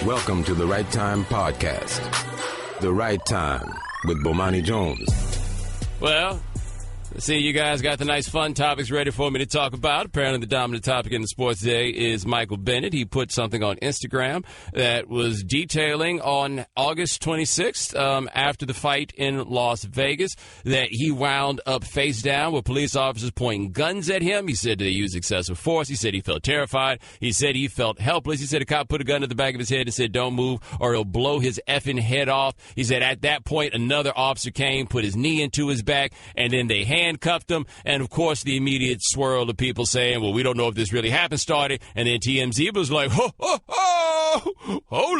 Welcome to the Right Time Podcast. The Right Time with Bomani Jones. Well, let's see, you guys got the nice fun topics ready for me to talk about. Apparently the dominant topic in the sports today is Michael Bennett. He put something on Instagram that was detailing on August 26th, after the fight in Las Vegas, that he wound up face down with police officers pointing guns at him. He said they used excessive force. He said he felt terrified. He said he felt helpless. He said a cop put a gun to the back of his head and said, "Don't move or he'll blow his effing head off." He said at that point another officer came, put his knee into his back, and then they handcuffed him. And, of course, the immediate swirl of people saying, well, we don't know if this really happened started. And then TMZ was like, hold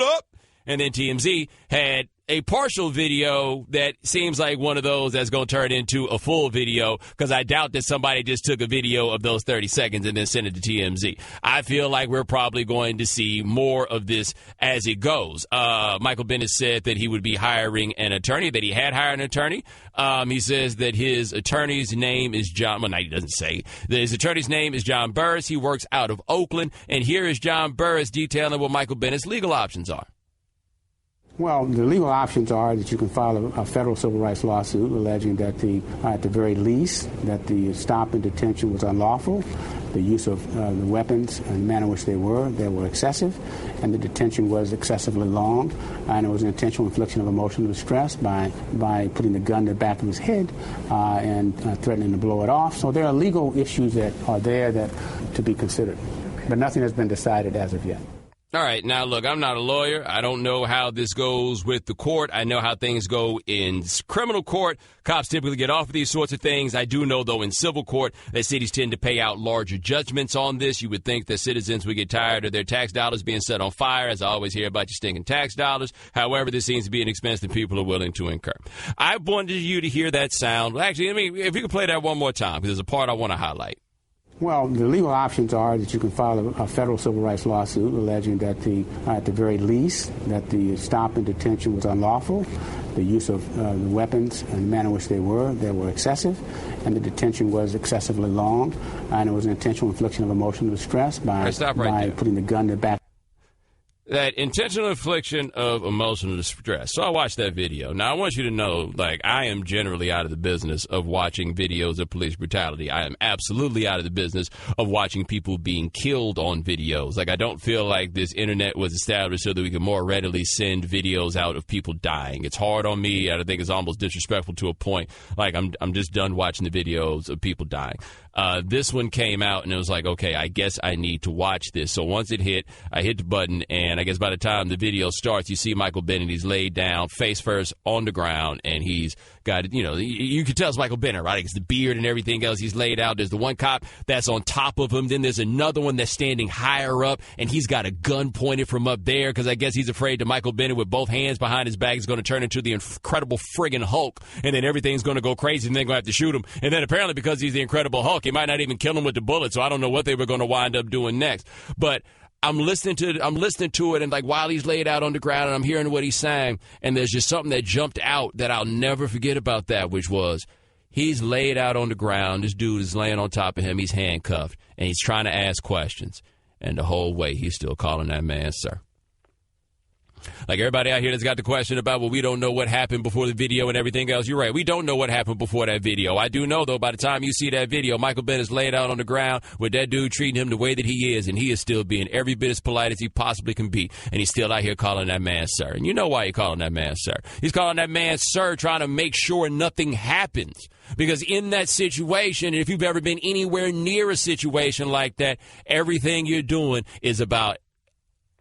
up. And then TMZ had a partial video that seems like one of those that's going to turn into a full video, because I doubt that somebody just took a video of those 30 seconds and then sent it to TMZ. I feel like we're probably going to see more of this as it goes. Michael Bennett said that he would be hiring an attorney, that he had hired an attorney. He says that his attorney's name is John. Well, no, he doesn't say. His attorney's name is John Burris. He works out of Oakland. And here is John Burris detailing what Michael Bennett's legal options are. Well, the legal options are that you can file a federal civil rights lawsuit alleging that at the very least, that the stop and detention was unlawful, the use of the weapons and the manner in which they were excessive, and the detention was excessively long, and it was an intentional infliction of emotional distress by putting the gun to the back of his head and threatening to blow it off. So there are legal issues that are there that to be considered, but nothing has been decided as of yet. All right. Now, look, I'm not a lawyer. I don't know how this goes with the court. I know how things go in criminal court. Cops typically get off of these sorts of things. I do know, though, in civil court, that cities tend to pay out larger judgments on this. You would think that citizens would get tired of their tax dollars being set on fire, as I always hear about your stinking tax dollars. However, this seems to be an expense that people are willing to incur. I wanted you to hear that sound. Actually, if you could play that one more time, because there's a part I want to highlight. Well, the legal options are that you can file a federal civil rights lawsuit alleging that at the very least, that the stop and detention was unlawful, the use of the weapons and the manner in which they were excessive, and the detention was excessively long, and it was an intentional infliction of emotional distress by putting the gun to the back. That intentional infliction of emotional distress. So I watched that video. Now, I want you to know, I am generally out of the business of watching videos of police brutality. I am absolutely out of the business of watching people being killed on videos. I don't feel like this internet was established so that we could more readily send videos out of people dying. It's hard on me. I think it's almost disrespectful to a point. I'm just done watching the videos of people dying. This one came out, and it was like, okay, I guess I need to watch this. So once it hit, I hit the button, and I guess by the time the video starts, you see Michael Bennett. He's laid down, face first, on the ground, and he's got, you can tell it's Michael Bennett, right? It's the beard and everything else. He's laid out. There's the one cop that's on top of him. Then there's another one that's standing higher up, and he's got a gun pointed from up there, because I guess he's afraid that Michael Bennett, with both hands behind his back, is going to turn into the Incredible friggin' Hulk, and then everything's going to go crazy, and they're going to have to shoot him. And then apparently, because he's the Incredible Hulk, he might not even kill him with the bullet, so I don't know what they were going to wind up doing next. But I'm listening to it, and while he's laid out on the ground, and I'm hearing what he's saying, and there's just something that jumped out that I'll never forget about that, which was he's laid out on the ground. This dude is laying on top of him. He's handcuffed, and he's trying to ask questions. And the whole way, he's still calling that man sir. Everybody out here that's got the question about, well, we don't know what happened before the video and everything else. You're right. We don't know what happened before that video. I do know, though, by the time you see that video, Michael Bennett's laid out on the ground with that dude treating him the way that he is, and he is still being every bit as polite as he possibly can be, and he's still out here calling that man sir. And you know why he's calling that man sir. He's calling that man sir, trying to make sure nothing happens. Because in that situation, if you've ever been anywhere near a situation like that, everything you're doing is about,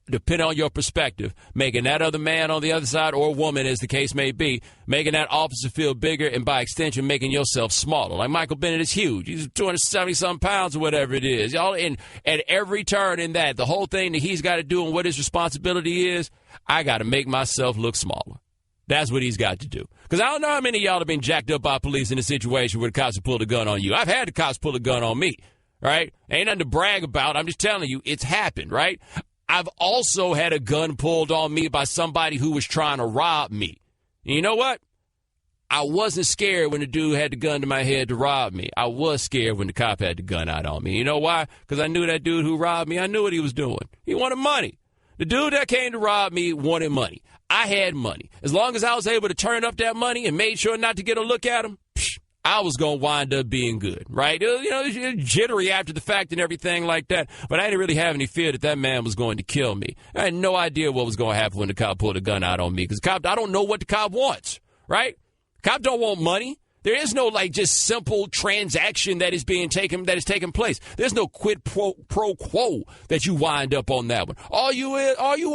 depending on your perspective, making that other man on the other side, or woman, as the case may be, making that officer feel bigger, and by extension, making yourself smaller. Michael Bennett is huge. He's 270-something pounds or whatever it is. Y'all, and at every turn in that, the whole thing that he's got to do and what his responsibility is, I got to make myself look smaller. That's what he's got to do. Because I don't know how many of y'all have been jacked up by police in a situation where the cops have pulled a gun on you. I've had the cops pull a gun on me, right? Ain't nothing to brag about. I'm just telling you, it's happened, right? I've also had a gun pulled on me by somebody who was trying to rob me. And you know what? I wasn't scared when the dude had the gun to my head to rob me. I was scared when the cop had the gun out on me. You know why? Because I knew that dude who robbed me, I knew what he was doing. He wanted money. The dude that came to rob me wanted money. I had money. As long as I was able to turn up that money and made sure not to get a look at him, I was going to wind up being good, right? You know, jittery after the fact and everything like that. But I didn't really have any fear that that man was going to kill me. I had no idea what was going to happen when the cop pulled a gun out on me. Because I don't know what the cop wants, right? Cop don't want money. There is no, like, just simple transaction that is taking place. There's no quid pro quo that you wind up on that one. All you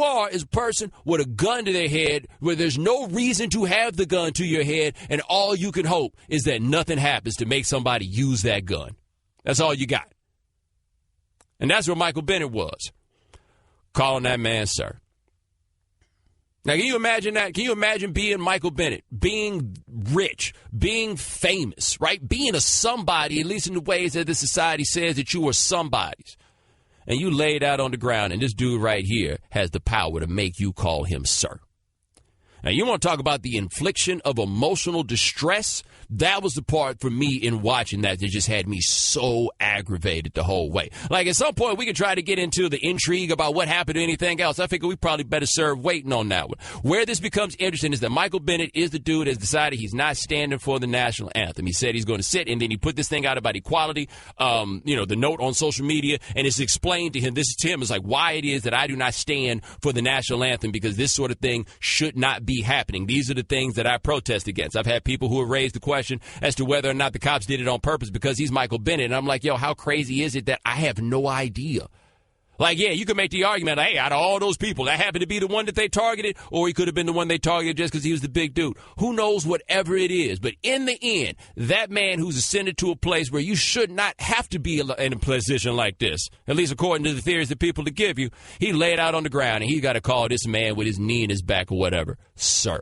are is a person with a gun to their head where there's no reason to have the gun to your head, and all you can hope is that nothing happens to make somebody use that gun. That's all you got. And that's what Michael Bennett was, calling that man sir. Now, can you imagine that? Can you imagine being Michael Bennett, being rich, being famous, right? Being a somebody, at least in the ways that the society says that you are somebodies. And you laid out on the ground, and this dude right here has the power to make you call him sir. Now, you want to talk about the infliction of emotional distress? That was the part for me in watching that just had me so aggravated the whole way. Like, at some point, we could try to get into the intrigue about what happened to anything else. I figure we probably better serve waiting on that one. Where this becomes interesting is that Michael Bennett is the dude that has decided he's not standing for the national anthem. He said he's going to sit, and then he put this thing out about equality, the note on social media, and it's explained to him, this is to him, is like why it is that I do not stand for the national anthem, because this sort of thing should not be happening. These are the things that I protest against. I've had people who have raised the question as to whether or not the cops did it on purpose because he's Michael Bennett. And I'm like, yo, how crazy is it that I have no idea? Like, yeah, you can make the argument, hey, out of all those people, that happened to be the one that they targeted, or he could have been the one they targeted just because he was the big dude. Who knows, whatever it is. But in the end, that man who's ascended to a place where you should not have to be in a position like this, at least according to the theories that people to give you, he laid out on the ground, and he got to call this man with his knee in his back or whatever, sir.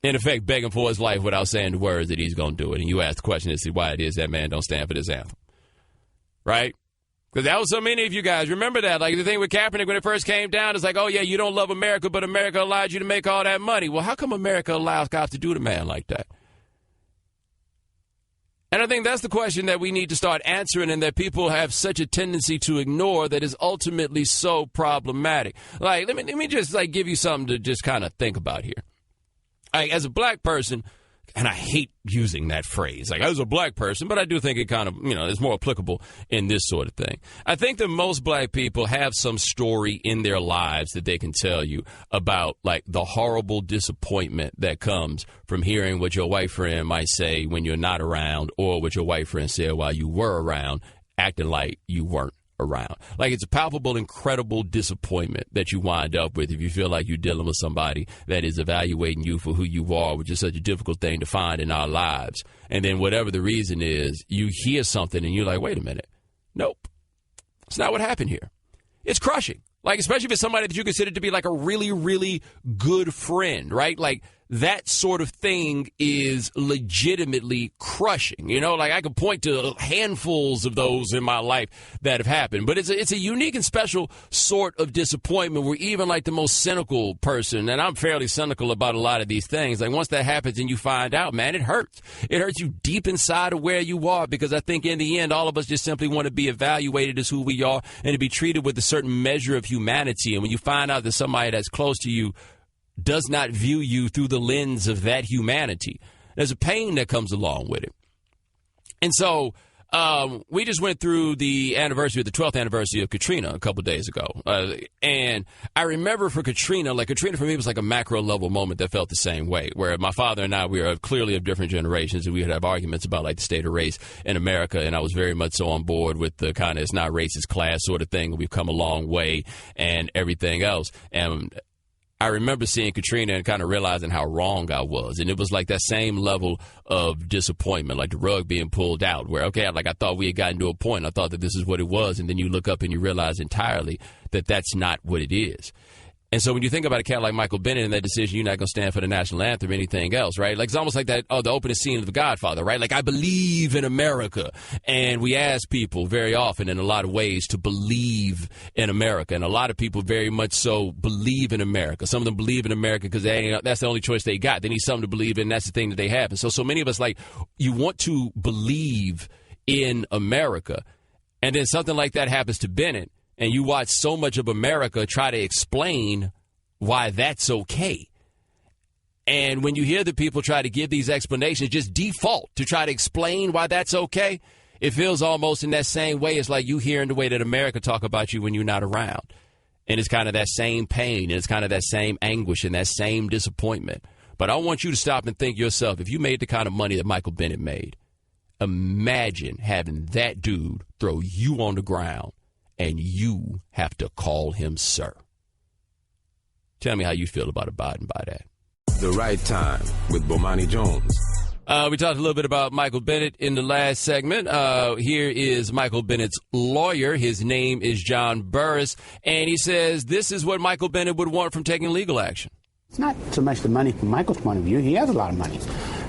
In effect, begging for his life without saying the words that he's going to do it. And you ask the question as to why it is that man don't stand for this anthem. Right? Because that was so many of you guys. Remember that. Like the thing with Kaepernick when it first came down, it's like, oh, yeah, you don't love America, but America allowed you to make all that money. Well, how come America allows cops to do to a man like that? And I think that's the question that we need to start answering, and that people have such a tendency to ignore that is ultimately so problematic. Like, let me just like give you something to just kind of think about here. Like, as a black person, and I hate using that phrase, like as a black person, but I do think it kind of, is more applicable in this sort of thing. I think that most black people have some story in their lives that they can tell you about, like, the horrible disappointment that comes from hearing what your white friend might say when you're not around, or what your white friend said while you were around, acting like you weren't around. Like, it's a palpable, incredible disappointment that you wind up with if you feel like you're dealing with somebody that is evaluating you for who you are, which is such a difficult thing to find in our lives. And then whatever the reason is, you hear something and you're like, wait a minute. Nope. It's not what happened here. It's crushing. Like, especially if it's somebody that you consider to be like a really, really good friend, right? Like, that sort of thing is legitimately crushing. Like, I could point to handfuls of those in my life that have happened. But it's a unique and special sort of disappointment where even like the most cynical person, and I'm fairly cynical about a lot of these things, like once that happens and you find out, man, it hurts. It hurts you deep inside of where you are, because I think in the end, all of us just simply want to be evaluated as who we are and to be treated with a certain measure of humanity. And when you find out that somebody that's close to you does not view you through the lens of that humanity, there's a pain that comes along with it. And so we just went through the 12th anniversary of Katrina a couple days ago. And I remember for Katrina for me was like a macro level moment that felt the same way, where my father and I, we are clearly of different generations, and we would have arguments about like the state of race in America. And I was very much so on board with the kind of it's not racist class sort of thing. We've come a long way and everything else. And I remember seeing Katrina and kind of realizing how wrong I was. And it was like that same level of disappointment, like the rug being pulled out, where, okay, like I thought we had gotten to a point. I thought that this is what it was. And then you look up and you realize entirely that that's not what it is. And so when you think about a cat like Michael Bennett and that decision, you're not going to stand for the national anthem or anything else, right? Like, it's almost like that, the opening scene of The Godfather, right? Like, I believe in America. And we ask people very often in a lot of ways to believe in America. And a lot of people very much so believe in America. Some of them believe in America because that's the only choice they got. They need something to believe in. That's the thing that they have. And so many of us, like, you want to believe in America. And then something like that happens to Bennett. and you watch so much of America try to explain why that's okay. And when you hear the people try to give these explanations, just default to try to explain why that's okay, it feels almost in that same way. It's like you hearing the way that America talk about you when you're not around. And it's kind of that same pain, and it's kind of that same anguish and that same disappointment. But I want you to stop and think yourself, if you made the kind of money that Michael Bennett made, imagine having that dude throw you on the ground and you have to call him sir. Tell me how you feel about abiding by that. The Right Time with Bomani Jones. We talked a little bit about Michael Bennett in the last segment. Here is Michael Bennett's lawyer. His name is John Burris, and he says this is what Michael Bennett would want from taking legal action. It's not so much the money from Michael's point of view. He has a lot of money.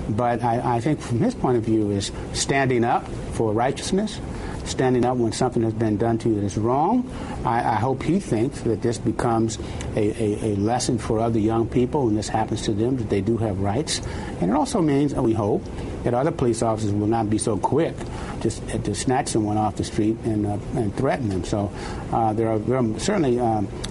But I think from his point of view is standing up for righteousness, standing up when something has been done to you that is wrong. I hope he thinks that this becomes a lesson for other young people when this happens to them, that they do have rights. And it also means, we hope, that other police officers will not be so quick just to snatch someone off the street and threaten them. So there are certainly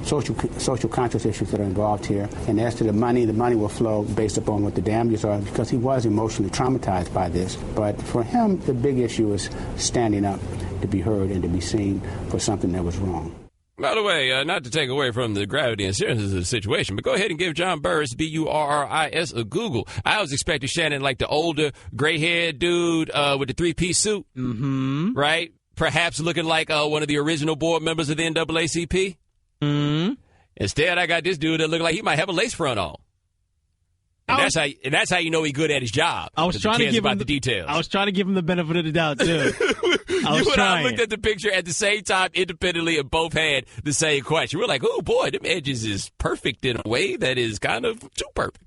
social conscious issues that are involved here. And as to the money will flow based upon what the damages are, because he was emotionally traumatized by this. But for him, the big issue is standing up to be heard and to be seen for something that was wrong. By the way, not to take away from the gravity and seriousness of the situation, but go ahead and give John Burris, Burris, a Google. I was expecting Shannon like the older, gray-haired dude with the three-piece suit, right? Perhaps looking like one of the original board members of the NAACP. Instead, I got this dude that looked like he might have a lace front on. And that's how you know he's good at his job. I was trying to give him the details. I was trying to give him the benefit of the doubt too. I looked at the picture at the same time independently and both had the same question. We're like, oh boy, them edges is perfect in a way that is kind of too perfect.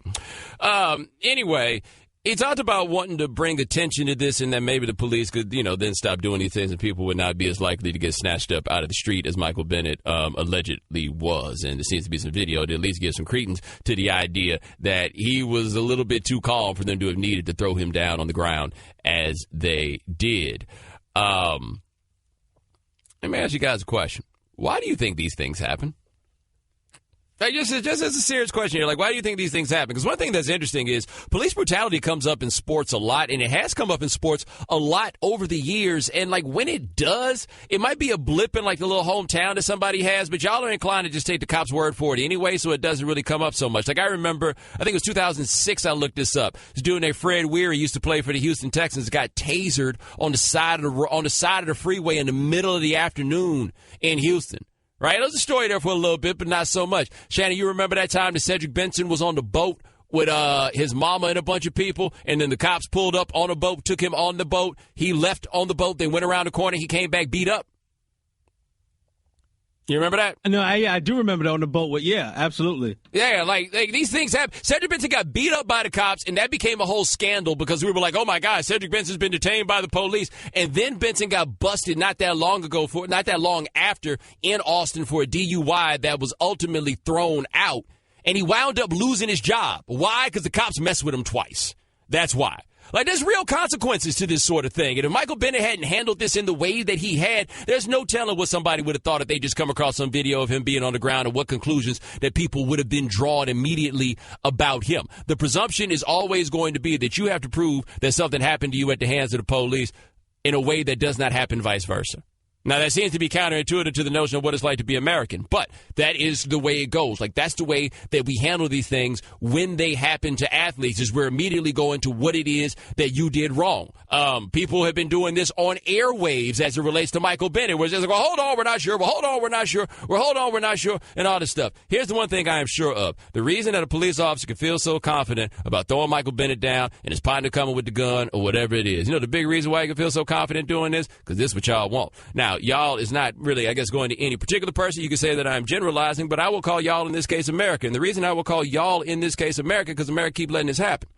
Anyway, he talked about wanting to bring attention to this and that maybe the police could, then stop doing these things and people would not be as likely to get snatched up out of the street as Michael Bennett allegedly was. And there seems to be some video to at least give some credence to the idea that he was a little bit too calm for them to have needed to throw him down on the ground as they did. Let me ask you guys a question. Why do you think these things happen? Just as a serious question here, why do you think these things happen? Because one thing that's interesting is police brutality comes up in sports a lot, and it has come up in sports a lot over the years. And, when it does, it might be a blip in, the little hometown that somebody has, but y'all are inclined to just take the cop's word for it anyway, so it doesn't really come up so much. I remember, I think it was 2006 I looked this up. This dude named Fred Weary used to play for the Houston Texans, got tasered on the side of the freeway in the middle of the afternoon in Houston. Right? There's a story there for a little bit, but not so much. Shannon, you remember that time that Cedric Benson was on the boat with his mama and a bunch of people, and then the cops pulled up on a boat, took him on the boat. He left on the boat. They went around the corner. He came back beat up. You remember that? No, I do remember that on the boat. Yeah, absolutely. Yeah, these things happen. Cedric Benson got beat up by the cops, and that became a whole scandal because we were like, oh, my God, Cedric Benson's been detained by the police. And then Benson got busted not that long after in Austin for a DUI that was ultimately thrown out. And he wound up losing his job. Why? Because the cops messed with him twice. That's why. There's real consequences to this sort of thing. And if Michael Bennett hadn't handled this in the way that he had, there's no telling what somebody would have thought if they just come across some video of him being on the ground and what conclusions that people would have been drawn immediately about him. The presumption is always going to be that you have to prove that something happened to you at the hands of the police in a way that does not happen vice versa. Now, that seems to be counterintuitive to the notion of what it's like to be American, but that is the way it goes. That's the way that we handle these things when they happen to athletes, is we're immediately going to what it is that you did wrong. People have been doing this on airwaves as it relates to Michael Bennett, where it's just hold on, we're not sure. Well, hold on, we're not sure. Well, hold on, we're not sure, and all this stuff. Here's the one thing I am sure of. The reason that a police officer can feel so confident about throwing Michael Bennett down and his partner coming with the gun or whatever it is. The big reason why you can feel so confident doing this? Because this is what y'all want. Now, y'all is not really, going to any particular person. You can say that I'm generalizing, but I will call y'all in this case America. And the reason I will call y'all in this case America, because America keep letting this happen.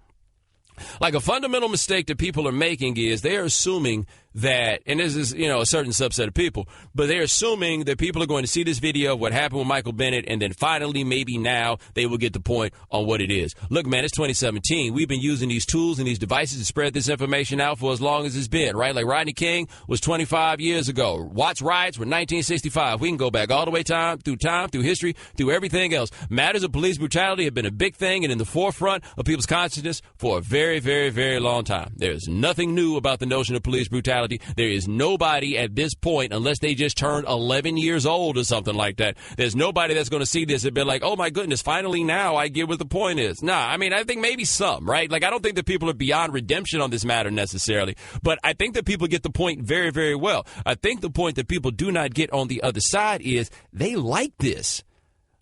A fundamental mistake that people are making is they are assuming that, and this is, a certain subset of people, but they're assuming that people are going to see this video of what happened with Michael Bennett, and then finally, maybe now, they will get the point on what it is. Look, man, it's 2017. We've been using these tools and these devices to spread this information out for as long as it's been, right? Like Rodney King was 25 years ago. Watts riots were 1965. We can go back all the way through history, through everything else. Matters of police brutality have been a big thing and in the forefront of people's consciousness for a very, very, very long time. There's nothing new about the notion of police brutality. There is nobody at this point, unless they just turned 11 years old or something like that, there's nobody that's going to see this and be like, oh my goodness, finally now I get what the point is. Nah, I mean, I think maybe some, right? Like, I don't think that people are beyond redemption on this matter necessarily, but I think that people get the point very, very well. I think the point that people do not get on the other side is they like this.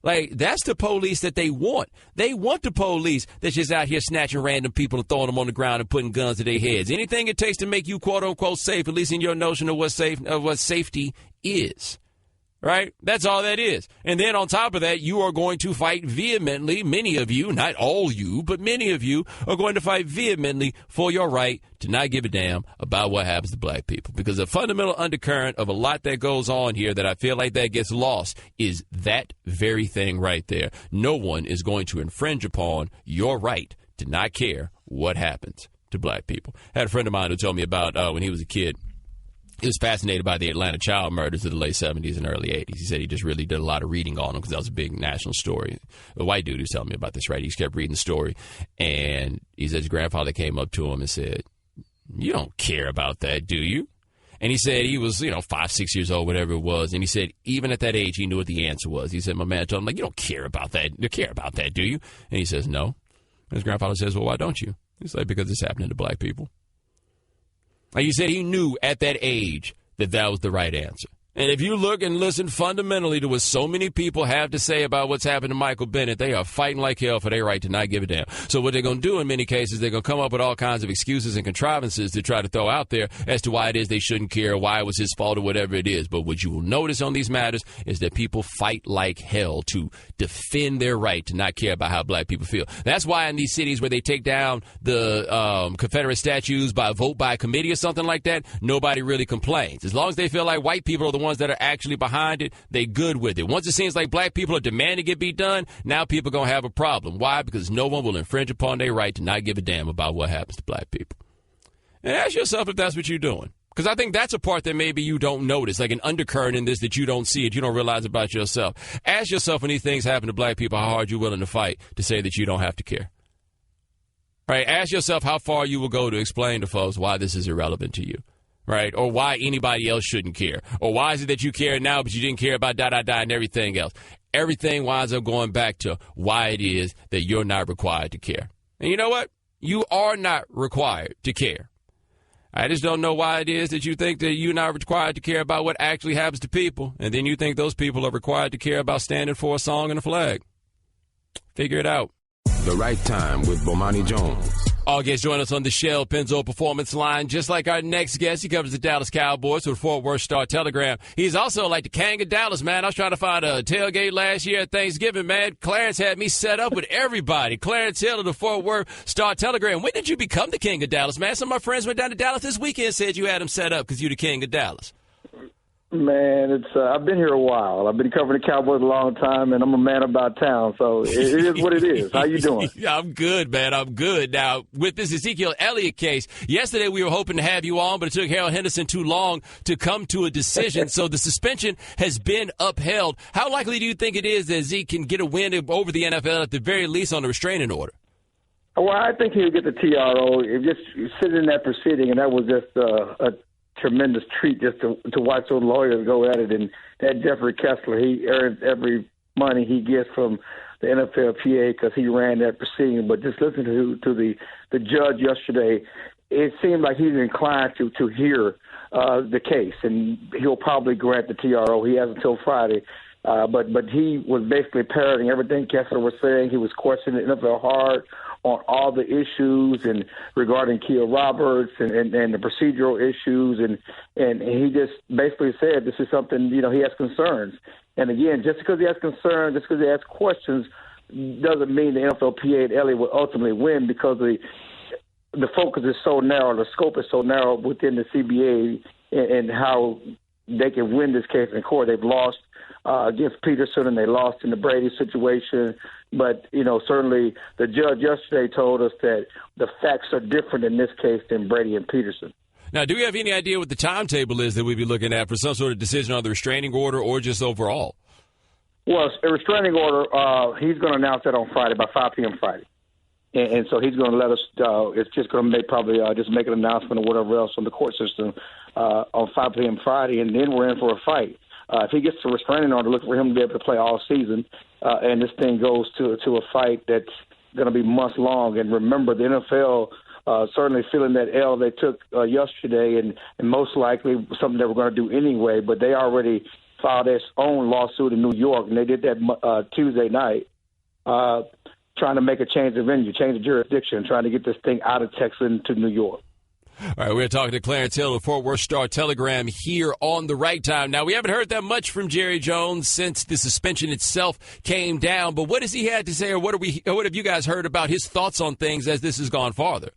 Like, that's the police that they want. They want the police that's just out here snatching random people and throwing them on the ground and putting guns to their heads. Anything it takes to make you, quote unquote, safe, at least in your notion of what safety is. Right? That's all that is. And then on top of that, you are going to fight vehemently. Many of you, not all you, but many of you are going to fight vehemently for your right to not give a damn about what happens to black people. Because the fundamental undercurrent of a lot that goes on here that I feel like that gets lost is that very thing right there. No one is going to infringe upon your right to not care what happens to black people. I had a friend of mine who told me about when he was a kid. He was fascinated by the Atlanta child murders of the late 70s and early 80s. He said he just really did a lot of reading on them because that was a big national story. The white dude who was telling me about this, right? He just kept reading the story. And he said his grandfather came up to him and said, "You don't care about that, do you?" And he said he was, 5, 6 years old, whatever it was. And he said even at that age, he knew what the answer was. He said, my man told him, like, "You don't care about that. You care about that, do you?" And he says, "No." And his grandfather says, "Well, why don't you?" He's like, "Because it's happening to black people." Like you said, he knew at that age that that was the right answer. And if you look and listen fundamentally to what so many people have to say about what's happened to Michael Bennett, they are fighting like hell for their right to not give a damn. So what they're going to do in many cases, they're going to come up with all kinds of excuses and contrivances to try to throw out there as to why it is they shouldn't care, why it was his fault or whatever it is. But what you will notice on these matters is that people fight like hell to defend their right to not care about how black people feel. That's why in these cities where they take down the Confederate statues by vote by committee or something like that, nobody really complains. As long as they feel like white people are the ones that are actually behind it, they good with it. Once it seems like black people are demanding it be done, now people are going to have a problem. Why? Because no one will infringe upon their right to not give a damn about what happens to black people. And ask yourself if that's what you're doing. Because I think that's a part that maybe you don't notice, like an undercurrent in this that you don't see it, you don't realize about yourself. Ask yourself when these things happen to black people, how hard you're willing to fight to say that you don't have to care. Right? Ask yourself how far you will go to explain to folks why this is irrelevant to you. Right? Or why anybody else shouldn't care. Or why is it that you care now, but you didn't care about and everything else. Everything winds up going back to why it is that you're not required to care. And you know what? You are not required to care. I just don't know why it is that you think that you're not required to care about what actually happens to people. And then you think those people are required to care about standing for a song and a flag. Figure it out. The Right Time with Bomani Jones. All guests join us on the Shell Pennzoil Performance Line. Just like our next guest, he covers the Dallas Cowboys with the Fort Worth Star-Telegram. He's also like the King of Dallas, man. I was trying to find a tailgate last year at Thanksgiving, man. Clarence had me set up with everybody. Clarence Hill of the Fort Worth Star-Telegram. When did you become the King of Dallas, man? Some of my friends went down to Dallas this weekend and said you had him set up because you're the King of Dallas. Man, I've been here a while. I've been covering the Cowboys a long time, and I'm a man about town, so it is what it is. How you doing? Yeah, I'm good, man. I'm good. Now, with this Ezekiel Elliott case, yesterday we were hoping to have you on, but it took Harold Henderson too long to come to a decision, so the suspension has been upheld. How likely do you think it is that Zeke can get a win over the NFL at the very least on a restraining order? Well, I think he'll get the TRO. It just sitting in that proceeding, and that was just a tremendous treat just to watch those lawyers go at it. And that Jeffrey Kessler, he earns every money he gets from the NFLPA because he ran that proceeding. But just listening to the judge yesterday, it seemed like he's inclined to hear the case, and he'll probably grant the TRO. He has until Friday. But he was basically parroting everything Kessler was saying. He was questioning the NFL hard on all the issues and regarding Kia Roberts and the procedural issues. And he just basically said this is something, he has concerns. And again, just because he has concerns, just because he has questions, doesn't mean the NFLPA and Elliott will ultimately win, because the focus is so narrow, the scope is so narrow within the CBA and how they can win this case in court. They've lost against Peterson and they lost in the Brady situation. But, certainly the judge yesterday told us that the facts are different in this case than Brady and Peterson. Now, do we have any idea what the timetable is that we'd be looking at for some sort of decision on the restraining order or just overall? Well, a restraining order, he's going to announce that on Friday, by 5 p.m. Friday. And so he's going to let us, it's just going to probably just make an announcement or whatever else from the court system on 5 p.m. Friday, and then we're in for a fight. If he gets the restraining order, look for him to be able to play all season, and this thing goes to a fight that's going to be months long. And remember, the NFL certainly feeling that L they took yesterday, and most likely something they were going to do anyway, but they already filed their own lawsuit in New York, and they did that Tuesday night, trying to make a change of venue, change of jurisdiction, trying to get this thing out of Texas into New York. All right, we're talking to Clarence Hill of Fort Worth Star-Telegram here on The Right Time. Now, we haven't heard that much from Jerry Jones since the suspension itself came down, but what has he had to say, or what have you guys heard about his thoughts on things as this has gone farther?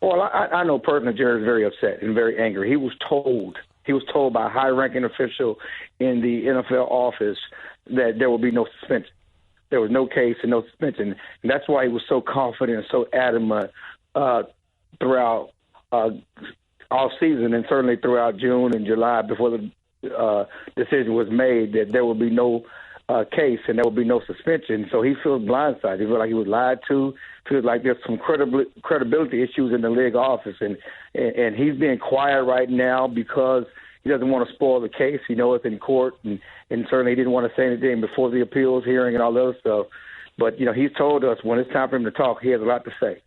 Well, I know personally Jerry's very upset and very angry. He was told by a high-ranking official in the NFL office that there will be no suspension. There was no case and no suspension. And that's why he was so confident and so adamant throughout all season, and certainly throughout June and July before the decision was made, that there would be no case and there would be no suspension. So he feels blindsided. He feels like he was lied to, feels like there's some credibility issues in the league office. And he's being quiet right now because he doesn't want to spoil the case. He knows it's in court, and certainly he didn't want to say anything before the appeals hearing and all that other stuff. But, he's told us when it's time for him to talk, he has a lot to say.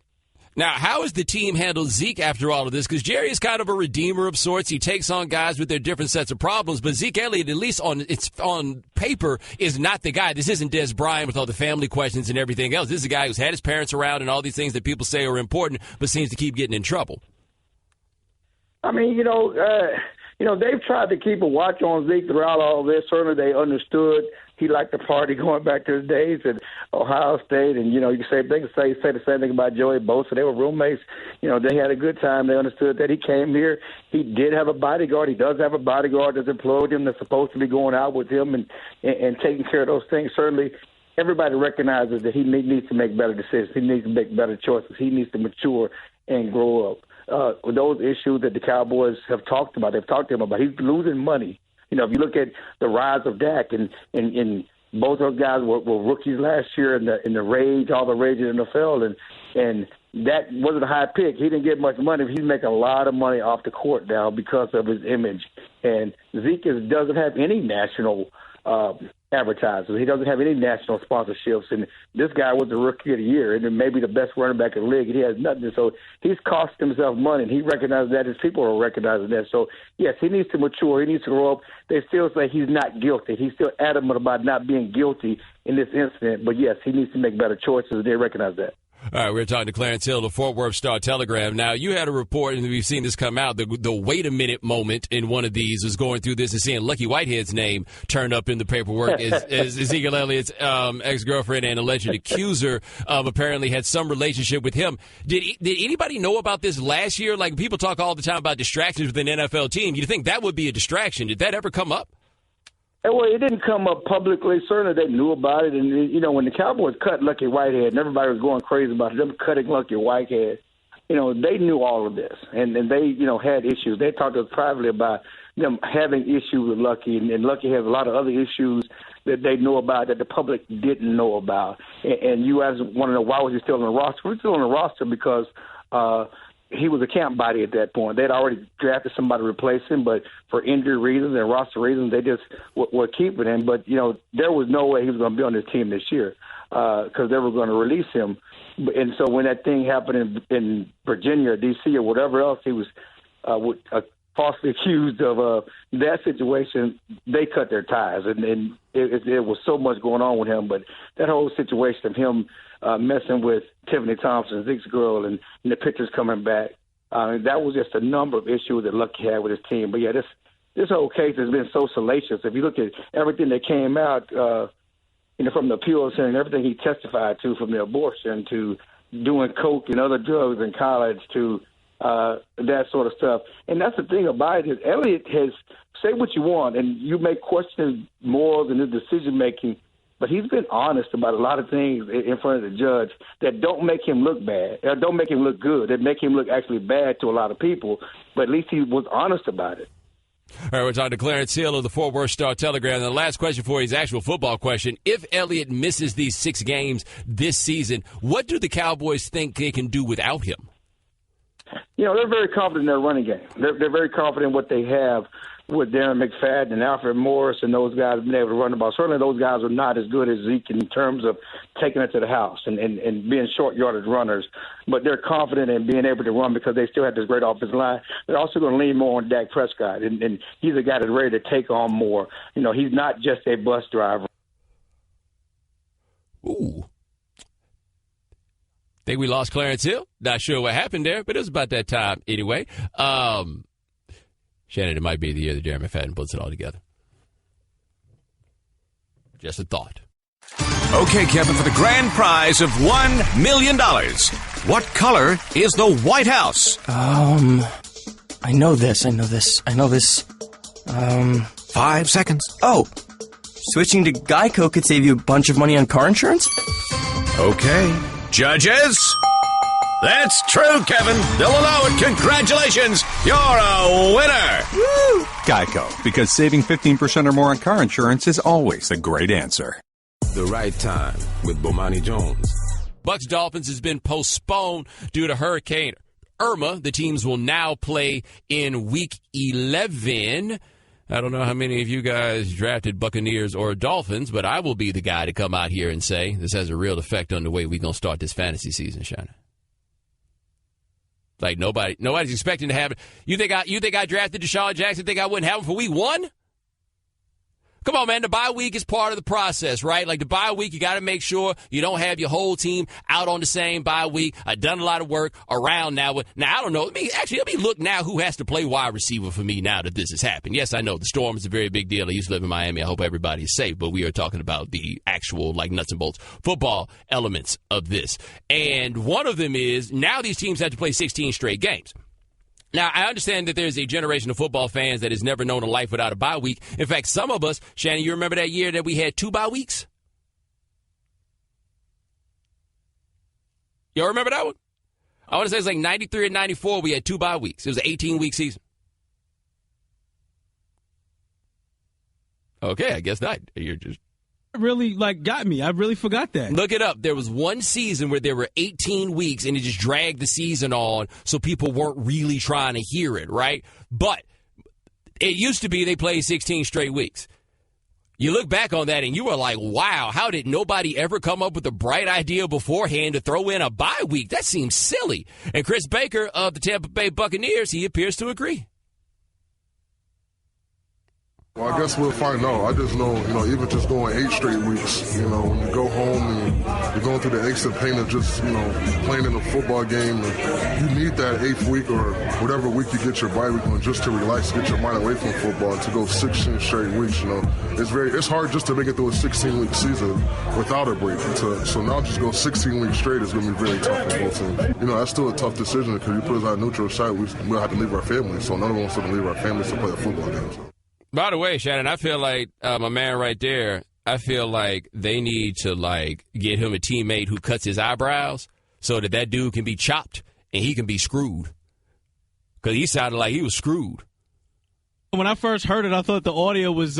Now, how has the team handled Zeke after all of this? Because Jerry is kind of a redeemer of sorts. He takes on guys with their different sets of problems. But Zeke Elliott, at least on paper, is not the guy. This isn't Des Bryant with all the family questions and everything else. This is a guy who's had his parents around and all these things that people say are important, but seems to keep getting in trouble. I mean, they've tried to keep a watch on Zeke throughout all this. Certainly they understood he liked to party going back to his days at Ohio State. And, you can say the same thing about Joey Bosa. They were roommates. They had a good time. They understood that he came here. He did have a bodyguard. He does have a bodyguard that's employed him, that's supposed to be going out with him and taking care of those things. Certainly everybody recognizes that he needs to make better decisions. He needs to make better choices. He needs to mature and grow up. Those issues that the Cowboys have talked about, they've talked to him about. He's losing money. If you look at the rise of Dak, and both those guys were rookies last year in the rage, all the rage in the NFL, and that wasn't a high pick. He didn't get much money. He's making a lot of money off the court now because of his image. And Zeke doesn't have any national advertisers. He doesn't have any national sponsorships. And this guy was the rookie of the year and maybe the best running back in the league. And he has nothing. So he's cost himself money, and he recognizes that. His people are recognizing that. So, yes, he needs to mature. He needs to grow up. They still say he's not guilty. He's still adamant about not being guilty in this incident. But, yes, he needs to make better choices. They recognize that. All right, we're talking to Clarence Hill, the Fort Worth Star-Telegram. Now, you had a report, and we've seen this come out, the wait-a-minute moment in one of these is going through this and seeing Lucky Whitehead's name turned up in the paperwork as Ezekiel Elliott's ex-girlfriend and alleged accuser apparently had some relationship with him. Did anybody know about this last year? Like, people talk all the time about distractions with an NFL team. You think that would be a distraction? Did that ever come up? Well, it didn't come up publicly. Certainly they knew about it. And, when the Cowboys cut Lucky Whitehead and everybody was going crazy about them cutting Lucky Whitehead, they knew all of this. And they, had issues. They talked to us privately about them having issues with Lucky. And Lucky has a lot of other issues that they know about that the public didn't know about. And you guys want to know, why was he still on the roster? We're still on the roster because he was a camp body at that point. They'd already drafted somebody to replace him, but for injury reasons and roster reasons, they just were keeping him. But, there was no way he was going to be on this team this year because they were going to release him. And so when that thing happened in Virginia or D.C. or whatever else, he was falsely accused of that situation, they cut their ties. And it was so much going on with him. But that whole situation of him messing with Tiffany Thompson, Zeke's girl, and the pictures coming back. That was just a number of issues that Lucky had with his team. But, yeah, this whole case has been so salacious. If you look at everything that came out, from the appeals and everything he testified to, from the abortion to doing coke and other drugs in college to that sort of stuff. And that's the thing about it is Elliott has, say what you want, and you may question his morals and his decision-making, but he's been honest about a lot of things in front of the judge that don't make him look bad, or don't make him look good, that make him look actually bad to a lot of people, but at least he was honest about it. All right, we're talking to Clarence Hill of the Fort Worth Star-Telegram. And the last question for you is actual football question. If Elliott misses these 6 games this season, what do the Cowboys think they can do without him? You know, they're very confident in their running game. They're very confident in what they have with Darren McFadden and Alfred Morris and those guys being able to run the ball. Certainly those guys are not as good as Zeke in terms of taking it to the house and being short yardage runners. But they're confident in being able to run because they still have this great offensive line. They're also going to lean more on Dak Prescott. And he's a guy that's ready to take on more. You know, he's not just a bus driver. Ooh. Think we lost Clarence Hill? Not sure what happened there, but it was about that time anyway. Shannon, it might be the year that Darren McFadden puts it all together. Just a thought. Okay, Kevin, for the grand prize of $1 million, what color is the White House? I know this. 5 seconds. Oh, switching to Geico could save you a bunch of money on car insurance? Okay. Judges? That's true, Kevin. They'll allow it. Congratulations. You're a winner. Woo! Geico, because saving 15% or more on car insurance is always a great answer. The Right Time with Bomani Jones. Bucs Dolphins has been postponed due to Hurricane Irma. The teams will now play in Week 11. I don't know how many of you guys drafted Buccaneers or Dolphins, but I will be the guy to come out here and say this has a real effect on the way we're going to start this fantasy season, Shannon. Like nobody's expecting to have it. You think I drafted Deshaun Jackson? Think I wouldn't have him for week 1? Come on, man. The bye week is part of the process, right? Like the bye week, you got to make sure you don't have your whole team out on the same bye week. I've done a lot of work around now. Now, I don't know. Let me look now who has to play wide receiver for me now that this has happened. Yes, I know the storm is a very big deal. I used to live in Miami. I hope everybody is safe. But we are talking about the actual, like, nuts and bolts football elements of this. And one of them is now these teams have to play 16 straight games. Now, I understand that there's a generation of football fans that has never known a life without a bye week. In fact, some of us, Shannon, you remember that year that we had 2 bye weeks? Y'all remember that one? I want to say it's like 93 and 94, we had 2 bye weeks. It was an 18-week season. Okay, I guess not. You're just... Really, got me. I really forgot that. Look it up. There was one season where there were 18 weeks, and it just dragged the season on, so people weren't really trying to hear it, right? But it used to be they played 16 straight weeks. You look back on that, and you were like, wow, how did nobody ever come up with a bright idea beforehand to throw in a bye week? That seems silly. And Chris Baker of the Tampa Bay Buccaneers, he appears to agree. Well, I guess we'll find out. I just know, even just going 8 straight weeks, when you go home and you're going through the aches and pain of just, playing in a football game, and you need that 8th week or whatever week you get your bye week on just to relax, get your mind away from football, and to go 16 straight weeks, it's hard just to make it through a 16-week season without a break. So now just go 16 weeks straight is going to be very tough for both teams. That's still a tough decision because you put us on a neutral site, we'll have to leave our families. So none of us want to leave our families to play a football game. So. By the way, Shannon, I feel like my man right there, I feel like they need to, get him a teammate who cuts his eyebrows so that dude can be chopped and he can be screwed. Because he sounded like he was screwed. When I first heard it, I thought the audio was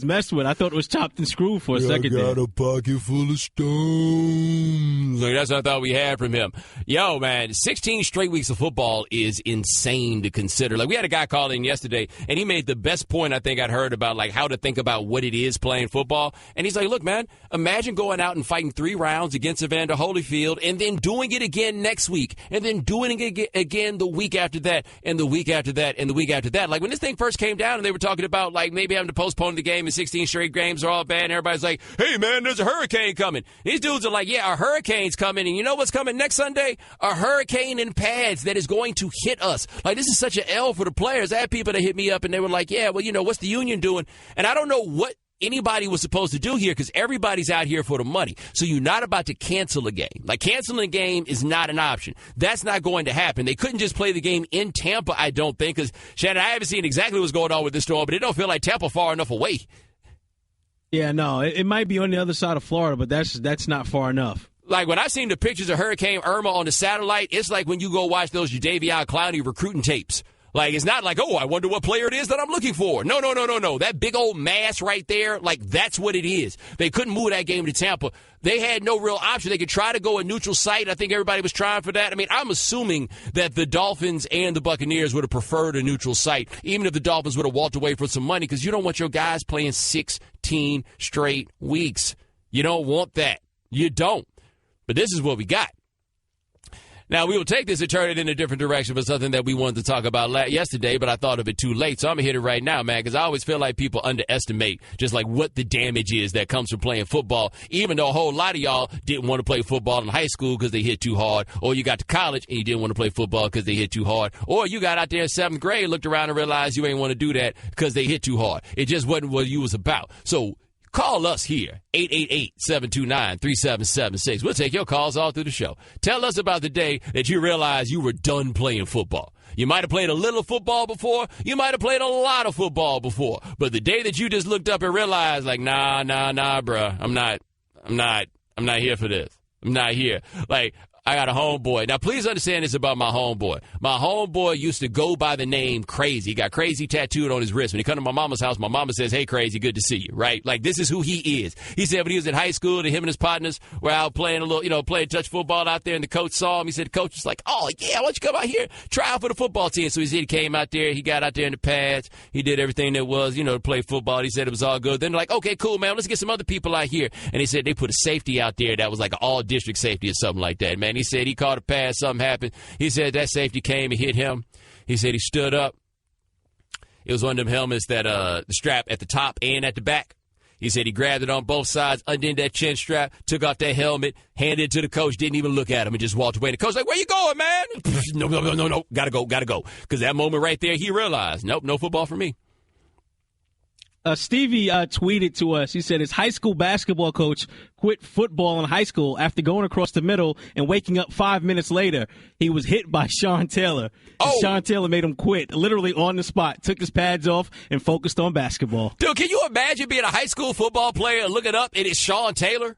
messed with. I thought it was chopped and screwed for a second there. I got a pocket full of stones. Like, that's what I thought we had from him. Yo, man, 16 straight weeks of football is insane to consider. Like, we had a guy call in yesterday, and he made the best point I think I'd heard about, how to think about what it is playing football. And he's like, look, man, imagine going out and fighting 3 rounds against Evander Holyfield and then doing it again next week and then doing it again the week after that and the week after that and the week after that. Like, when this thing first came down and they were talking about maybe having to postpone the game and 16 straight games are all bad, and everybody's like, hey man, there's a hurricane coming. These dudes are like, yeah, a hurricane's coming, and you know what's coming next Sunday? A hurricane in pads that is going to hit us. Like, this is such an L for the players. I had people that hit me up and they were like, yeah, well, what's the union doing? And I don't know what anybody was supposed to do here because everybody's out here for the money. So you're not about to cancel a game. Like, canceling a game is not an option. That's not going to happen. They couldn't just play the game in Tampa, I don't think, because, Shannon, I haven't seen exactly what's going on with this storm, but it don't feel like Tampa far enough away. Yeah, no, it might be on the other side of Florida, but that's not far enough. Like, when I've seen the pictures of Hurricane Irma on the satellite, it's like when you go watch those Jadeveon Clowney recruiting tapes. Like, it's not like, oh, I wonder what player it is that I'm looking for. No. That big old mass right there, like, that's what it is. They couldn't move that game to Tampa. They had no real option. They could try to go a neutral site. I think everybody was trying for that. I mean, I'm assuming that the Dolphins and the Buccaneers would have preferred a neutral site, even if the Dolphins would have walked away for some money, because you don't want your guys playing 16 straight weeks. You don't want that. You don't. But this is what we got. Now, we will take this and turn it in a different direction for something that we wanted to talk about yesterday, but I thought of it too late. So I'm going to hit it right now, man, because I always feel like people underestimate just like what the damage is that comes from playing football, even though a whole lot of y'all didn't want to play football in high school because they hit too hard, or you got to college and you didn't want to play football because they hit too hard, or you got out there in 7th grade, looked around and realized you ain't want to do that because they hit too hard. It just wasn't what you was about. So call us here, 888-729-3776. We'll take your calls all through the show. Tell us about the day that you realized you were done playing football. You might have played a little football before. You might have played a lot of football before. But the day that you just looked up and realized, like, nah, bruh, I'm not here for this. I'm not here. Like, I got a homeboy. Now, please understand this about my homeboy. My homeboy used to go by the name Crazy. He got Crazy tattooed on his wrist. When he come to my mama's house, my mama says, hey, Crazy, good to see you, right? Like, this is who he is. He said when he was in high school, him and his partners were out playing playing touch football out there, and the coach saw him. He said, the coach was like, oh, yeah, why don't you come out here, try out for the football team? So he said he came out there. He got out there in the pads. He did everything there was, to play football. He said it was all good. Then they're like, okay, cool, man, let's get some other people out here. And he said they put a safety out there that was like an all-district safety or something like that, man. He said he caught a pass, something happened. He said that safety came and hit him. He said he stood up. It was one of them helmets that the strap at the top and at the back. He said he grabbed it on both sides, undid that chin strap, took off that helmet, handed it to the coach, didn't even look at him, and just walked away. The coach like, where you going, man? No. Gotta go. Because that moment right there, he realized, nope, no football for me. Stevie tweeted to us. He said his high school basketball coach quit football in high school after going across the middle and waking up 5 minutes later. He was hit by Sean Taylor. Oh. Sean Taylor made him quit, literally on the spot, took his pads off, and focused on basketball. Dude, can you imagine being a high school football player and look it up, and it's Sean Taylor?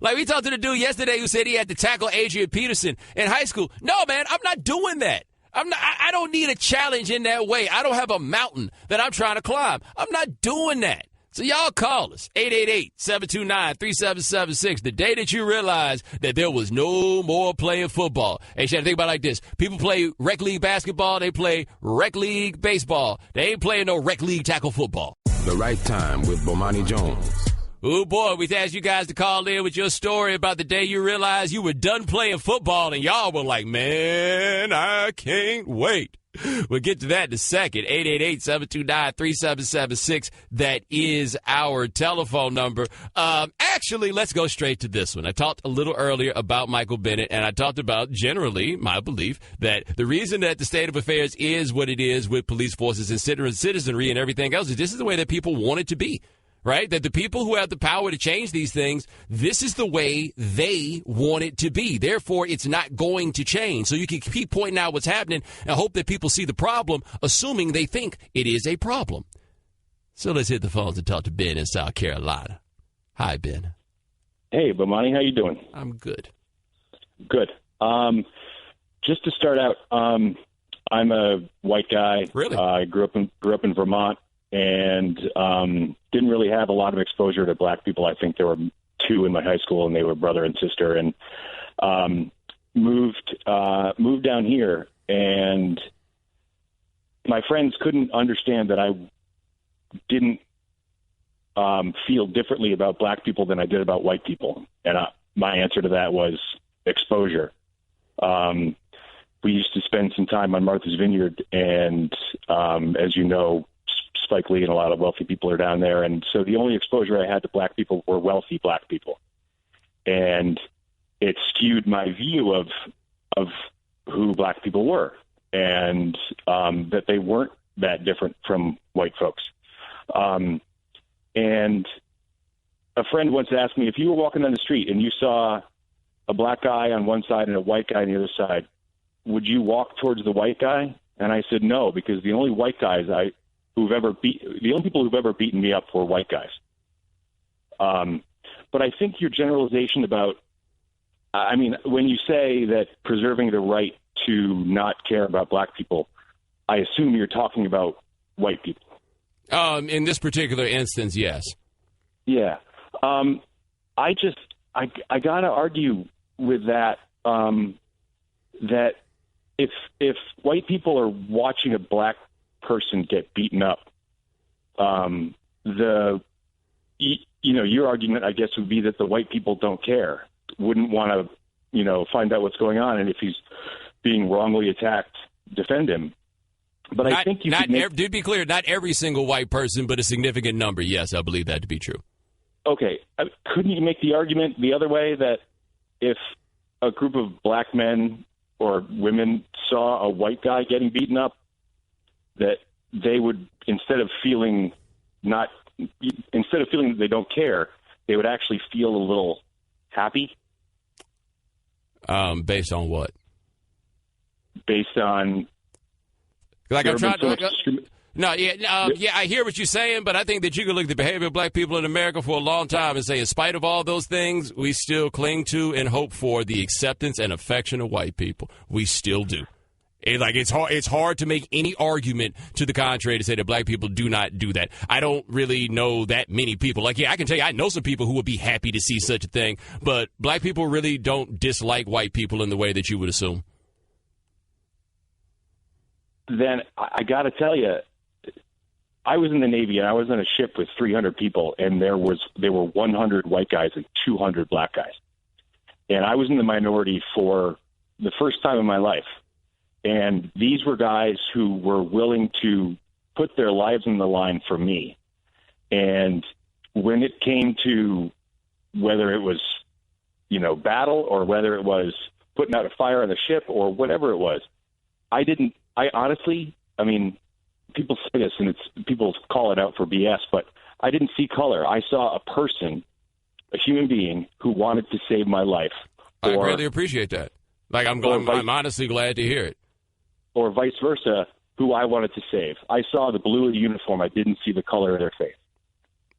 Like, we talked to the dude yesterday who said he had to tackle Adrian Peterson in high school. No, man, I'm not doing that. I don't need a challenge in that way. I don't have a mountain that I'm trying to climb. I'm not doing that. So y'all call us, 888-729-3776, the day that you realize that there was no more playing football. Hey, Shannon, think about it like this. People play rec league basketball. They play rec league baseball. They ain't playing no rec league tackle football. The Right Time with Bomani Jones. Oh, boy, we've asked you guys to call in with your story about the day you realized you were done playing football, and y'all were like, man, I can't wait. We'll get to that in a second. 888-729-3776. That is our telephone number. Actually, let's go straight to this one. I talked a little earlier about Michael Bennett, and I talked about, generally, my belief that the reason that the state of affairs is what it is with police forces and citizenry and everything else is this is the way that people want it to be. Right? That the people who have the power to change these things, this is the way they want it to be. Therefore, it's not going to change. So you can keep pointing out what's happening and hope that people see the problem, assuming they think it is a problem. So let's hit the phones and talk to Ben in South Carolina. Hi, Ben. Hey, Bomani, how you doing? I'm good. Good. Just to start out, I'm a white guy. Really? I grew up in Vermont. And didn't really have a lot of exposure to black people. I think there were two in my high school, and they were brother and sister. And moved down here, and my friends couldn't understand that I didn't feel differently about black people than I did about white people. And my answer to that was exposure. We used to spend some time on Martha's Vineyard, and as you know, Spike Lee and a lot of wealthy people are down there. And so the only exposure I had to black people were wealthy black people. And it skewed my view of who black people were, and that they weren't that different from white folks. And a friend once asked me, if you were walking down the street and you saw a black guy on one side and a white guy on the other side, would you walk towards the white guy? And I said no, because the only people who've ever beaten me up were white guys. But I think your generalization about, when you say that preserving the right to not care about black people, I assume you're talking about white people. In this particular instance, yes. Yeah. I got to argue with that, that if white people are watching a black person get beaten up, your argument, I guess, would be that the white people don't care, wouldn't want to, find out what's going on, and if he's being wrongly attacked, defend him. But I think to be clear, not every single white person, but a significant number. Yes, I believe that to be true. Okay. Couldn't you make the argument the other way, that if a group of black men or women saw a white guy getting beaten up, that they would, instead of feeling that they don't care, they would actually feel a little happy? Based on what? Based on... Like I'm trying to... I hear what you're saying, but I think that you can look at the behavior of black people in America for a long time and say, in spite of all those things, we still cling to and hope for the acceptance and affection of white people. We still do. It's hard to make any argument to the contrary to say that black people do not do that. I don't really know that many people. I can tell you, I know some people who would be happy to see such a thing, but black people really don't dislike white people in the way that you would assume. Then I got to tell you, I was in the Navy and I was on a ship with 300 people, and there were 100 white guys and 200 black guys. And I was in the minority for the first time in my life. And these were guys who were willing to put their lives on the line for me. And when it came to whether it was, battle, or whether it was putting out a fire on the ship or whatever it was, people say this and people call it out for BS, but I didn't see color. I saw a person, a human being, who wanted to save my life. I greatly appreciate that. I'm honestly glad to hear it. Or vice versa, who I wanted to save. I saw the blue of the uniform. I didn't see the color of their face.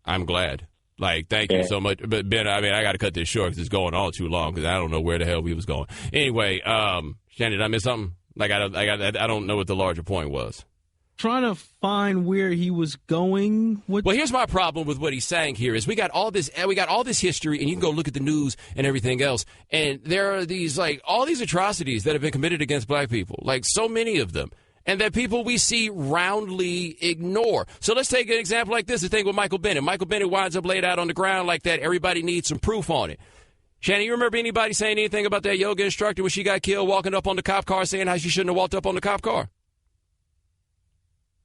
I'm glad. Thank you so much. But, Ben, I got to cut this short because it's going on too long because I don't know where the hell we was going. Anyway, Shannon, did I miss something? I don't know what the larger point was. Trying to find where he was going. Well, here's my problem with what he's saying here is we got all this history, and you can go look at the news and everything else, and there are these all these atrocities that have been committed against black people, so many of them, and that people we see roundly ignore. So let's take an example like this. The thing with Michael Bennett. Michael Bennett winds up laid out on the ground like that. Everybody needs some proof on it. Shannon, you remember anybody saying anything about that yoga instructor when she got killed walking up on the cop car saying how she shouldn't have walked up on the cop car?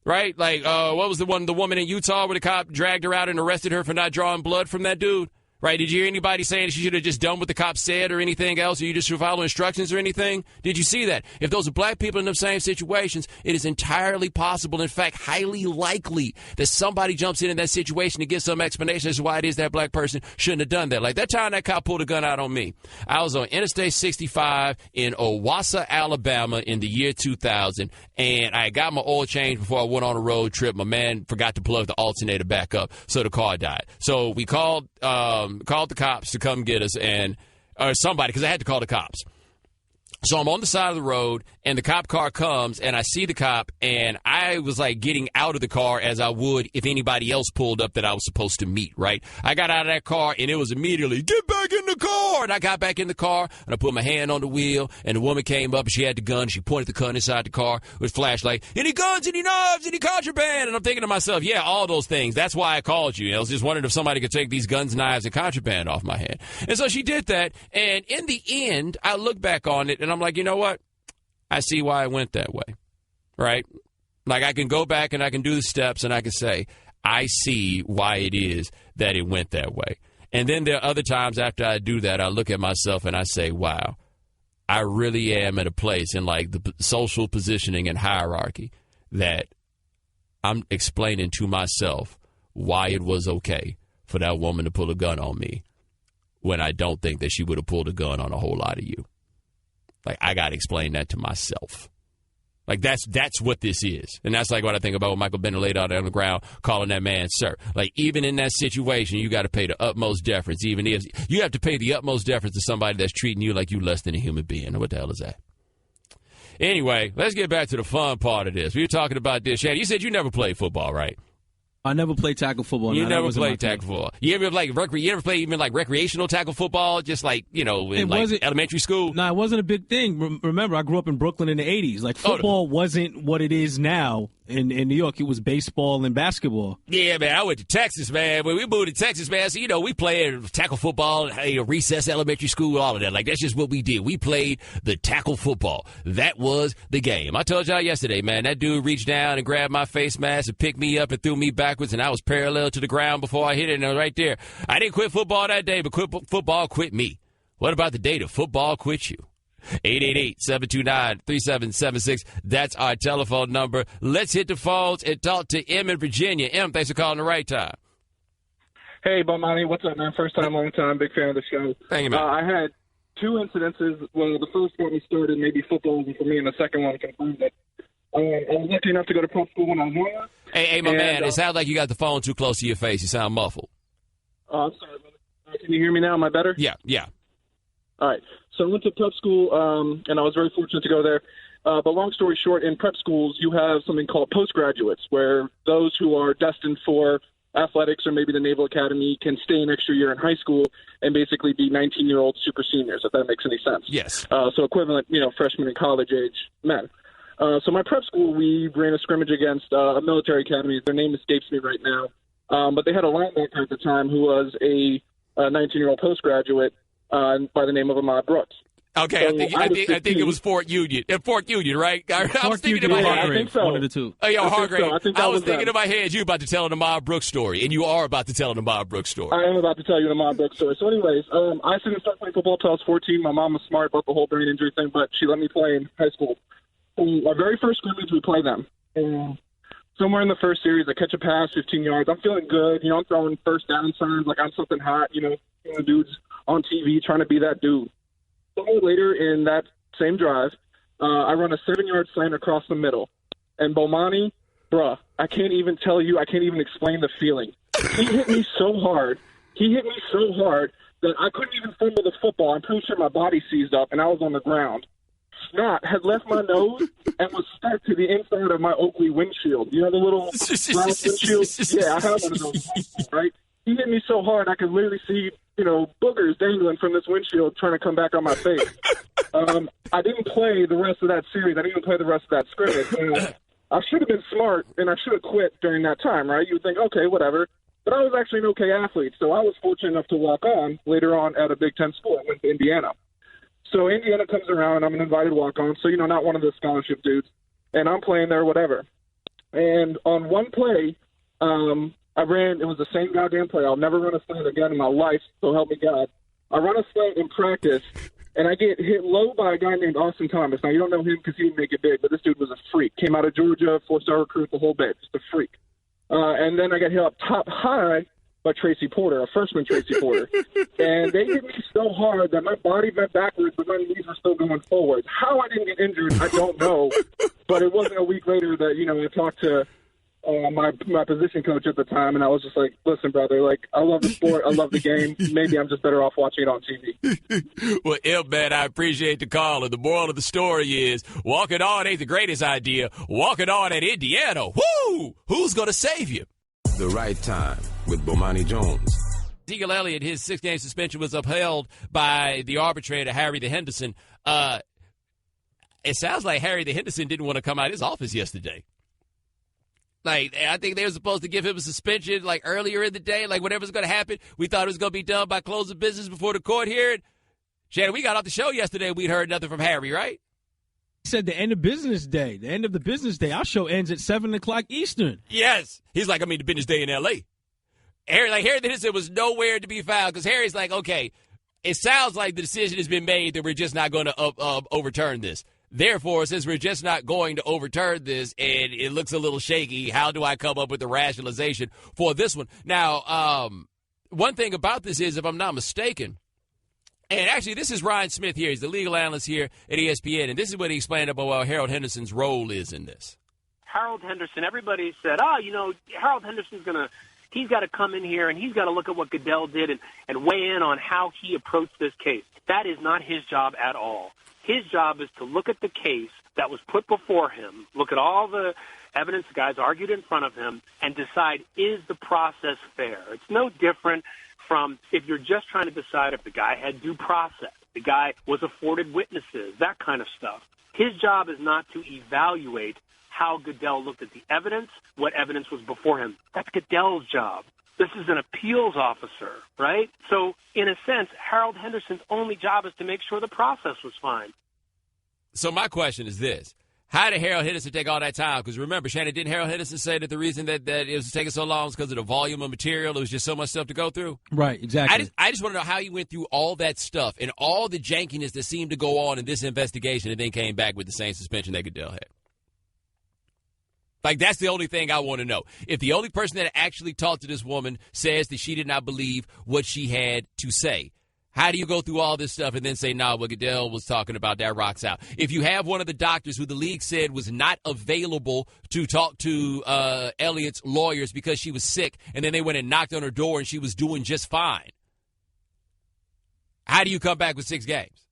Right? What was the woman in Utah where the cop dragged her out and arrested her for not drawing blood from that dude? Right? Did you hear anybody saying she should have just done what the cop said or anything else, or you just should follow instructions or anything? Did you see that? If those are black people in the same situations, it is entirely possible, in fact, highly likely, that somebody jumps in that situation to get some explanation as to why it is that black person shouldn't have done that. Like that time that cop pulled a gun out on me. I was on Interstate 65 in Owasso, Alabama in the year 2000, and I got my oil changed before I went on a road trip. My man forgot to plug the alternator back up, so the car died. So we called the cops to come get us, or somebody, because I had to call the cops. So I'm on the side of the road, and the cop car comes, and I see the cop, and I was getting out of the car as I would if anybody else pulled up that I was supposed to meet, right? I got out of that car, and it was immediately, get back in the car! And I got back in the car, and I put my hand on the wheel, and the woman came up, and she had the gun. She pointed the gun inside the car with flashlight. Any guns, any knives, any contraband? And I'm thinking to myself, yeah, all those things. That's why I called you. I was just wondering if somebody could take these guns, knives, and contraband off my hand. And so she did that, and in the end, I look back on it, and I'm like, you know what? I see why I went that way, right? I can go back and I can do the steps and I can say, I see why it is that it went that way. And then there are other times after I do that, I look at myself and I say, wow, I really am at a place in the social positioning and hierarchy that I'm explaining to myself why it was okay for that woman to pull a gun on me when I don't think that she would have pulled a gun on a whole lot of you. Like, I got to explain that to myself. Like, that's what this is. And that's like what I think about when Michael Bennett laid out on the ground, calling that man sir. Like, even in that situation, you got to pay the utmost deference. Even if you have to pay the utmost deference to somebody that's treating you like you less than a human being. What the hell is that? Anyway, let's get back to the fun part of this. We were talking about this. Shannon, you said you never played football, right? I never played tackle football. You never played tackle football. You ever play even like recreational tackle football, just like, in like elementary school? No, it wasn't a big thing. Remember, I grew up in Brooklyn in the 80s. Like, football wasn't what it is now in New York. It was baseball and basketball. Yeah, man. I went to Texas, man. When we moved to Texas, man, so, we played tackle football, recess, elementary school, all of that. Like, that's just what we did. We played the tackle football. That was the game. I told y'all yesterday, man, that dude reached down and grabbed my face mask and picked me up and threw me backwards, and I was parallel to the ground before I hit it, and I was right there. I didn't quit football that day, but football quit me. What about the day that football quit you? 888-729-3776. That's our telephone number. Let's hit the phones and talk to M in Virginia. M, thanks for calling the right time. Hey, Bomani, what's up, man? First time, long time. Big fan of the show. Thank you, man. I had two incidences. Well, the first got me started, maybe football wasn't for me, and the second one confirmed it. I was lucky enough to go to prep school when I was younger. Hey, my man, it sounds like you got the phone too close to your face. You sound muffled. Oh, I'm sorry, brother. Can you hear me now? Am I better? Yeah. All right. So I went to prep school, and I was very fortunate to go there. But long story short, in prep schools, you have something called postgraduates, where those who are destined for athletics or maybe the Naval Academy can stay an extra year in high school and basically be 19-year-old super seniors, if that makes any sense. Yes. So equivalent, freshmen and college-age men. So my prep school, we ran a scrimmage against a military academy. Their name escapes me right now. But they had a linebacker at the time who was a 19-year-old postgraduate by the name of Ahmad Brooks. Okay, so I think it was Fort Union. Fort Union, right? I was thinking in my head. I think so. One of the two. Oh, yeah, Hargrave. So. I was thinking in my head you about to tell an Ahmad Brooks story, and you are about to tell an Ahmad Brooks story. I am about to tell you an Ahmad Brooks story. So anyways, I didn't start playing football until I was 14. My mom was smart about the whole brain injury thing, but she let me play in high school. Our very first scrimmage, we play them. And somewhere in the first series, I catch a pass, 15 yards. I'm feeling good. I'm throwing first down signs like I'm something hot. Dudes on TV trying to be that dude. Somewhere later in that same drive, I run a 7-yard slant across the middle. And Bomani, bruh, I can't even tell you, I can't even explain the feeling. He hit me so hard that I couldn't even fumble the football. I'm pretty sure my body seized up, and I was on the ground. Snot had left my nose and was stuck to the inside of my Oakley windshield. You know the little glass windshield? Yeah, I have one of those, right? He hit me so hard I could literally see, boogers dangling from this windshield trying to come back on my face. I didn't play the rest of that series. I didn't even play the rest of that scrimmage. I should have been smart, and I should have quit during that time, right? You would think, okay, whatever. But I was actually an okay athlete, so I was fortunate enough to walk on later on at a Big Ten school. I went to Indiana. So Indiana comes around, I'm an invited walk-on, so, not one of the scholarship dudes. And I'm playing there, whatever. And on one play, it was the same goddamn play. I'll never run a slant again in my life, so help me God. I run a slant in practice, and I get hit low by a guy named Austin Thomas. Now, you don't know him because he didn't make it big, but this dude was a freak. Came out of Georgia, 4-star recruit, the whole bit. Just a freak. And then I got hit up top high by Tracy Porter, a freshman Tracy Porter. And they hit me so hard that my body bent backwards, but my knees were still going forward. How I didn't get injured, I don't know. But it wasn't a week later that, I talked to my position coach at the time, and I was just like, listen, brother, I love the sport, I love the game. Maybe I'm just better off watching it on TV. Well, man, I appreciate the call. And the moral of the story is, walking on ain't the greatest idea. Walking on at Indiana, whoo! Who's going to save you? The Right Time with Bomani Jones. Ezekiel Elliott, his 6-game suspension was upheld by the arbitrator, Harry the Henderson. It sounds like Harry the Henderson didn't want to come out of his office yesterday. I think they were supposed to give him a suspension, earlier in the day, whatever's going to happen. We thought it was going to be done by close of business before the court hearing. Shannon, we got off the show yesterday. We'd heard nothing from Harry, right? He said the end of business day. The end of the business day. Our show ends at 7 o'clock Eastern. Yes. He's like, the business day in L.A. Harry the Henderson was nowhere to be found because Harry's like, okay, it sounds like the decision has been made that we're just not going to overturn this. Therefore, since we're just not going to overturn this and it looks a little shaky, how do I come up with the rationalization for this one? Now, one thing about this is, if I'm not mistaken, and actually this is Ryan Smith here. He's the legal analyst here at ESPN, and this is what he explained about what Harold Henderson's role is in this. Harold Henderson, everybody said, Harold Henderson's he's got to come in here and he's got to look at what Goodell did and weigh in on how he approached this case. That is not his job at all. His job is to look at the case that was put before him, look at all the evidence the guys argued in front of him, and decide, is the process fair? It's no different from if you're just trying to decide if the guy had due process, the guy was afforded witnesses, that kind of stuff. His job is not to evaluate how Goodell looked at the evidence, what evidence was before him. That's Goodell's job. This is an appeals officer, right? So, in a sense, Harold Henderson's only job is to make sure the process was fine. So my question is this. How did Harold Henderson take all that time? Because remember, Shannon, didn't Harold Henderson say that the reason that it was taking so long was because of the volume of material? It was just so much stuff to go through? Right, exactly. I just want to know how he went through all that stuff and all the jankiness that seemed to go on in this investigation and then came back with the same suspension that Goodell had. Like, that's the only thing I want to know. If the only person that actually talked to this woman says that she did not believe what she had to say, how do you go through all this stuff and then say, nah, what Goodell was talking about, that rocks out? If you have one of the doctors who the league said was not available to talk to Elliott's lawyers because she was sick, and then they went and knocked on her door and she was doing just fine, how do you come back with 6 games?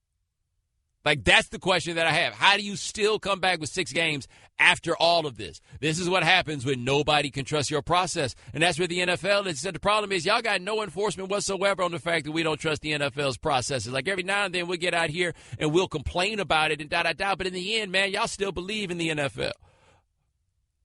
Like, that's the question that I have. How do you still come back with 6 games after all of this? This is what happens when nobody can trust your process. And that's where the NFL is. The problem is y'all got no enforcement whatsoever on the fact that we don't trust the NFL's processes. Like, every now and then we'll get out here and we'll complain about it and da-da-da. But in the end, man, y'all still believe in the NFL.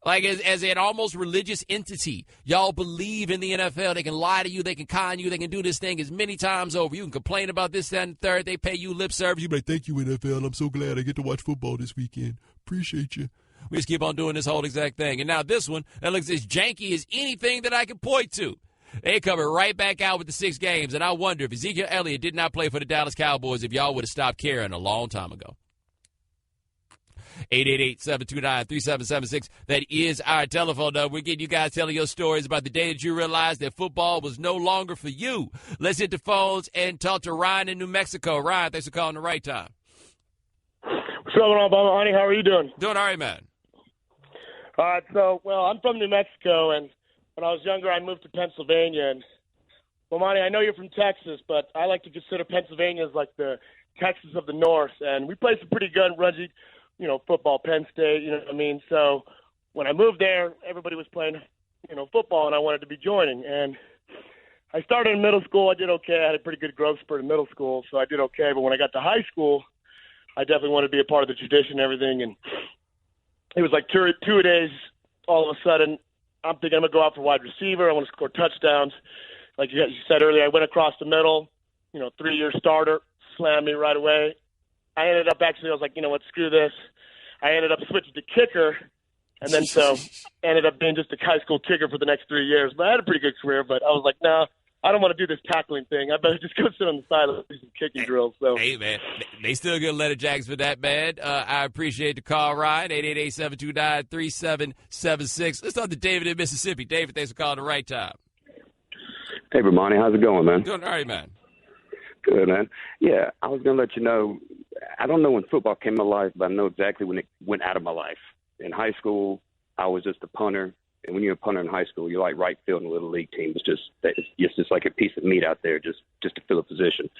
Like, as an almost religious entity, y'all believe in the NFL. They can lie to you. They can con you. They can do this thing as many times over. You can complain about this, that, and third. They pay you lip service. You be like, thank you, NFL. I'm so glad I get to watch football this weekend. Appreciate you. We just keep on doing this whole exact thing. And now this one, that looks as janky as anything that I can point to. They cover right back out with the 6 games. And I wonder if Ezekiel Elliott did not play for the Dallas Cowboys, if y'all would have stopped caring a long time ago. 888-729-3776. That is our telephone number. We're getting you guys telling your stories about the day that you realized that football was no longer for you. Let's hit the phones and talk to Ryan in New Mexico. Ryan, thanks for calling the right time. What's going on, Bomani? How are you doing? Doing all right, man. All right, I'm from New Mexico, and when I was younger, I moved to Pennsylvania. And, Bomani, I know you're from Texas, but I like to consider Pennsylvania as like the Texas of the North. And we played some pretty good rugby, football, Penn State, you know what I mean? So when I moved there, everybody was playing, football, and I wanted to be joining. And I started in middle school. I did okay. I had a pretty good growth spurt in middle school, so I did okay. But when I got to high school, I definitely wanted to be a part of the tradition and everything. And it was like two days, all of a sudden, I'm thinking I'm going to go out for wide receiver. I want to score touchdowns. Like you said earlier, I went across the middle, 3-year starter, slammed me right away. I ended up I was like, you know what, screw this. I ended up switching to kicker, and then ended up being just a high school kicker for the next 3 years. But I had a pretty good career, but I was like, no, I don't want to do this tackling thing. I better just go sit on the side and do some kicking drills. So. Hey, man, they still get letter jacks for that, man. I appreciate the call, Ryan. 888-729-3776. Let's talk to David in Mississippi. David, thanks for calling the right time. Hey, Bomani, how's it going, man? Doing all right, man. Good, man. Yeah, I was going to let you know, I don't know when football came to my life, but I know exactly when it went out of my life. In high school, I was just a punter. And when you're a punter in high school, you're like right field in a little league team. It's just like a piece of meat out there just to fill a position.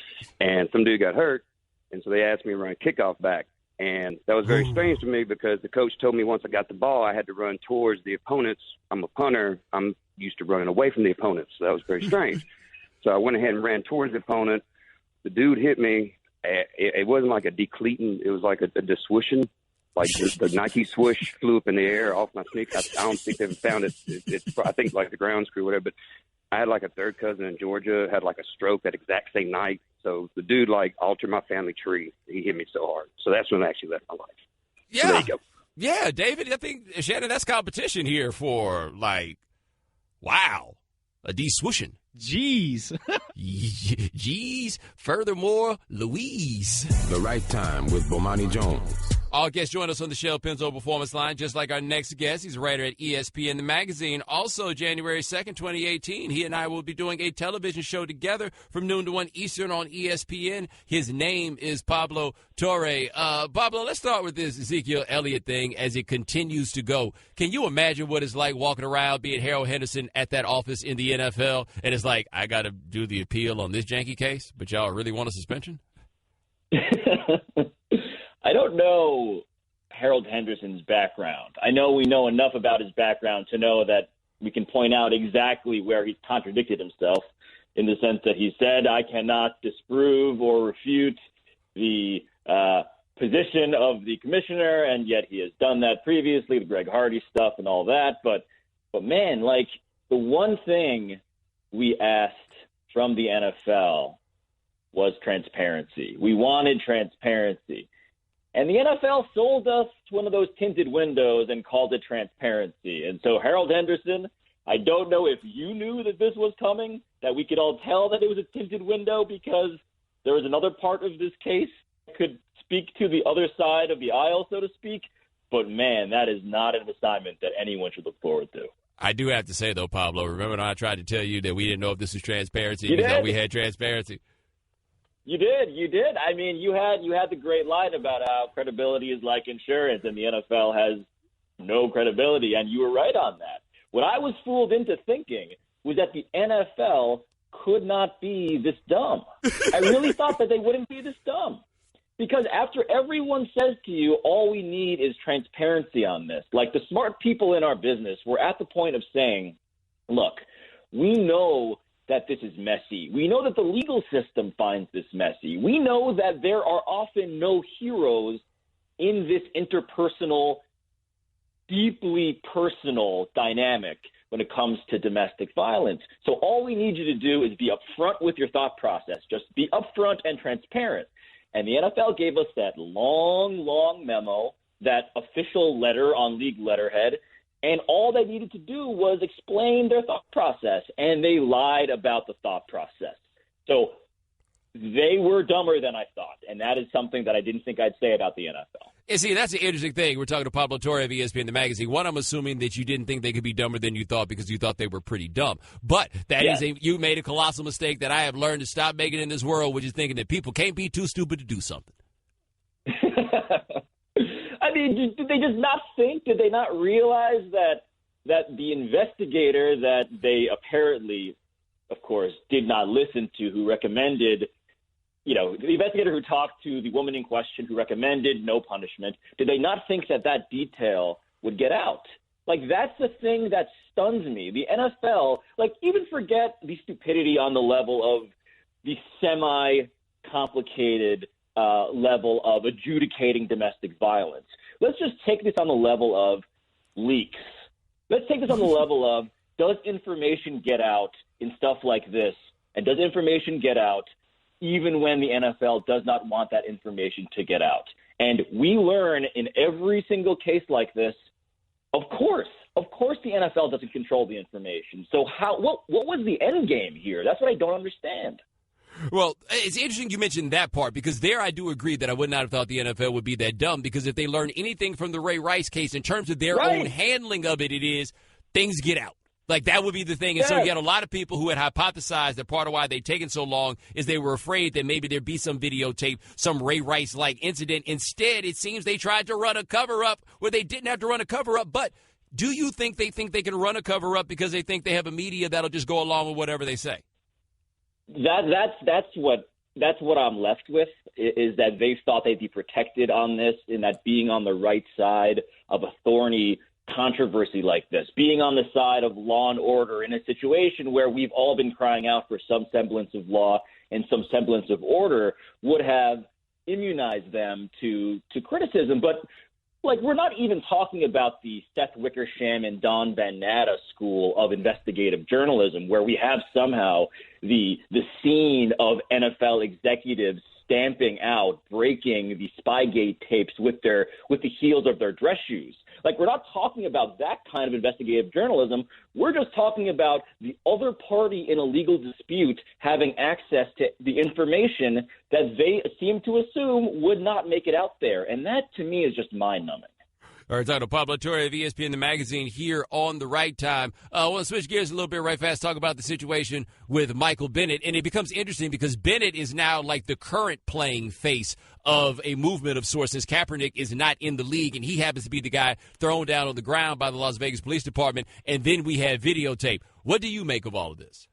And some dude got hurt, and so they asked me to run kickoff back. And that was very strange to me because the coach told me once I got the ball, I had to run towards the opponents. I'm a punter. I'm used to running away from the opponents. So that was very strange. So I went ahead and ran towards the opponent. The dude hit me. It wasn't like a decleating. It was like a diswishing. Like the Nike swoosh flew up in the air off my sneaker. I don't think they ever found it. I think like the ground screw, whatever. But I had like a third cousin in Georgia, had like a stroke that exact same night. So the dude like altered my family tree. He hit me so hard. So that's when I actually left my life. Yeah. So there you go. Yeah, David, I think, Shannon, that's competition here for like, wow, a de-swooshing. Jeez. Jeez. Furthermore, Louise. The Right Time with Bomani Jones All guests join us on the Shell Pennzoil Performance Line, just like our next guest. He's a writer at ESPN, the magazine. Also, January 2nd, 2018, he and I will be doing a television show together from noon to 1 Eastern on ESPN. His name is Pablo Torre. Pablo, let's start with this Ezekiel Elliott thing as it continues to go. Can you imagine what it's like walking around being Harold Henderson at that office in the NFL? And it's like, I got to do the appeal on this janky case, but y'all really want a suspension? I don't know Harold Henderson's background. I know we know enough about his background to know that we can point out exactly where he's contradicted himself, in the sense that he said, I cannot disprove or refute the position of the commissioner, and yet he has done that previously, the Greg Hardy stuff and all that. But man, like, the one thing we asked from the NFL was transparency. We wanted transparency. And the NFL sold us one of those tinted windows and called it transparency. And so, Harold Henderson, I don't know if you knew that this was coming, that we could all tell that it was a tinted window because there was another part of this case that could speak to the other side of the aisle, so to speak. But, man, that is not an assignment that anyone should look forward to. I do have to say, though, Pablo, remember when I tried to tell you that we didn't know if this was transparency? You did. We had transparency. You did. I mean, you had the great line about how credibility is like insurance and the NFL has no credibility, and you were right on that. What I was fooled into thinking was that the NFL could not be this dumb. I really thought that they wouldn't be this dumb. Because after everyone says to you, all we need is transparency on this, like the smart people in our business were at the point of saying, look, we know that this is messy. We know that the legal system finds this messy. We know that there are often no heroes in this interpersonal, deeply personal dynamic when it comes to domestic violence. So all we need you to do is be upfront with your thought process. Just be upfront and transparent. And the NFL gave us that long memo, that official letter on league letterhead, and all they needed to do was explain their thought process, and they lied about the thought process. So they were dumber than I thought, and that is something that I didn't think I'd say about the NFL. And see, that's an interesting thing. We're talking to Pablo Torre of ESPN, the magazine. One, I'm assuming that you didn't think they could be dumber than you thought because you thought they were pretty dumb. But that is you made a colossal mistake that I have learned to stop making in this world, which is thinking that people can't be too stupid to do something. I mean, did they just not think? Did they not realize that the investigator that they apparently, of course, did not listen to, who recommended, the investigator who talked to the woman in question who recommended no punishment, did they not think that detail would get out? Like, that's the thing that stuns me. The NFL, even forget the stupidity on the level of the semi-complicated level of adjudicating domestic violence. Let's just take this on the level of leaks. Let's take this on the level of, does information get out in stuff like this? And does information get out even when the NFL does not want that information to get out? And we learn in every single case like this, of course the NFL doesn't control the information. So what was the end game here? That's what I don't understand. Well, it's interesting you mentioned that part, because there I do agree that I would not have thought the NFL would be that dumb, because if they learn anything from the Ray Rice case in terms of their own handling of it, it is things get out. Like, that would be the thing. And so you had a lot of people who had hypothesized that part of why they'd taken so long is they were afraid that maybe there'd be some videotape, some Ray Rice-like incident. Instead, it seems they tried to run a cover-up where they didn't have to run a cover-up. But do you think they can run a cover-up because they think they have a media that'll just go along with whatever they say? That's what I'm left with, is that they thought they'd be protected on this, in that being on the right side of a thorny controversy like this, being on the side of law and order in a situation where we've all been crying out for some semblance of law and some semblance of order, would have immunized them to criticism. But we're not even talking about the Seth Wickersham and Don Van Natta school of investigative journalism, where we have somehow the scene of NFL executives stamping out, breaking the Spygate tapes with the heels of their dress shoes. Like, we're not talking about that kind of investigative journalism. We're just talking about the other party in a legal dispute having access to the information that they seem to assume would not make it out there. And that, to me, is just mind-numbing. All right, talking to Pablo Torre of ESPN, the magazine, here on The Right Time. I want to switch gears a little bit right fast, talk about the situation with Michael Bennett. And it becomes interesting because Bennett is now like the current playing face of a movement of sorts, since Kaepernick is not in the league, and he happens to be the guy thrown down on the ground by the Las Vegas Police Department. And then we have videotape. What do you make of all of this?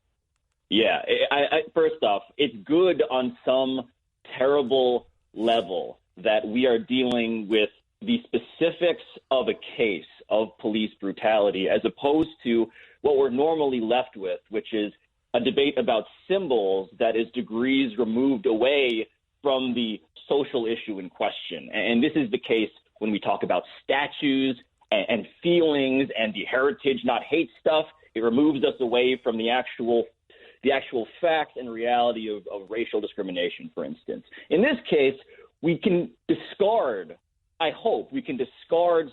Yeah, first off, it's good on some terrible level that we are dealing with the specifics of a case of police brutality as opposed to what we're normally left with, which is a debate about symbols that is degrees removed away from the social issue in question. And this is the case when we talk about statues and feelings and the heritage, not hate stuff. It removes us away from the actual facts and reality of racial discrimination, for instance. In this case, we can discard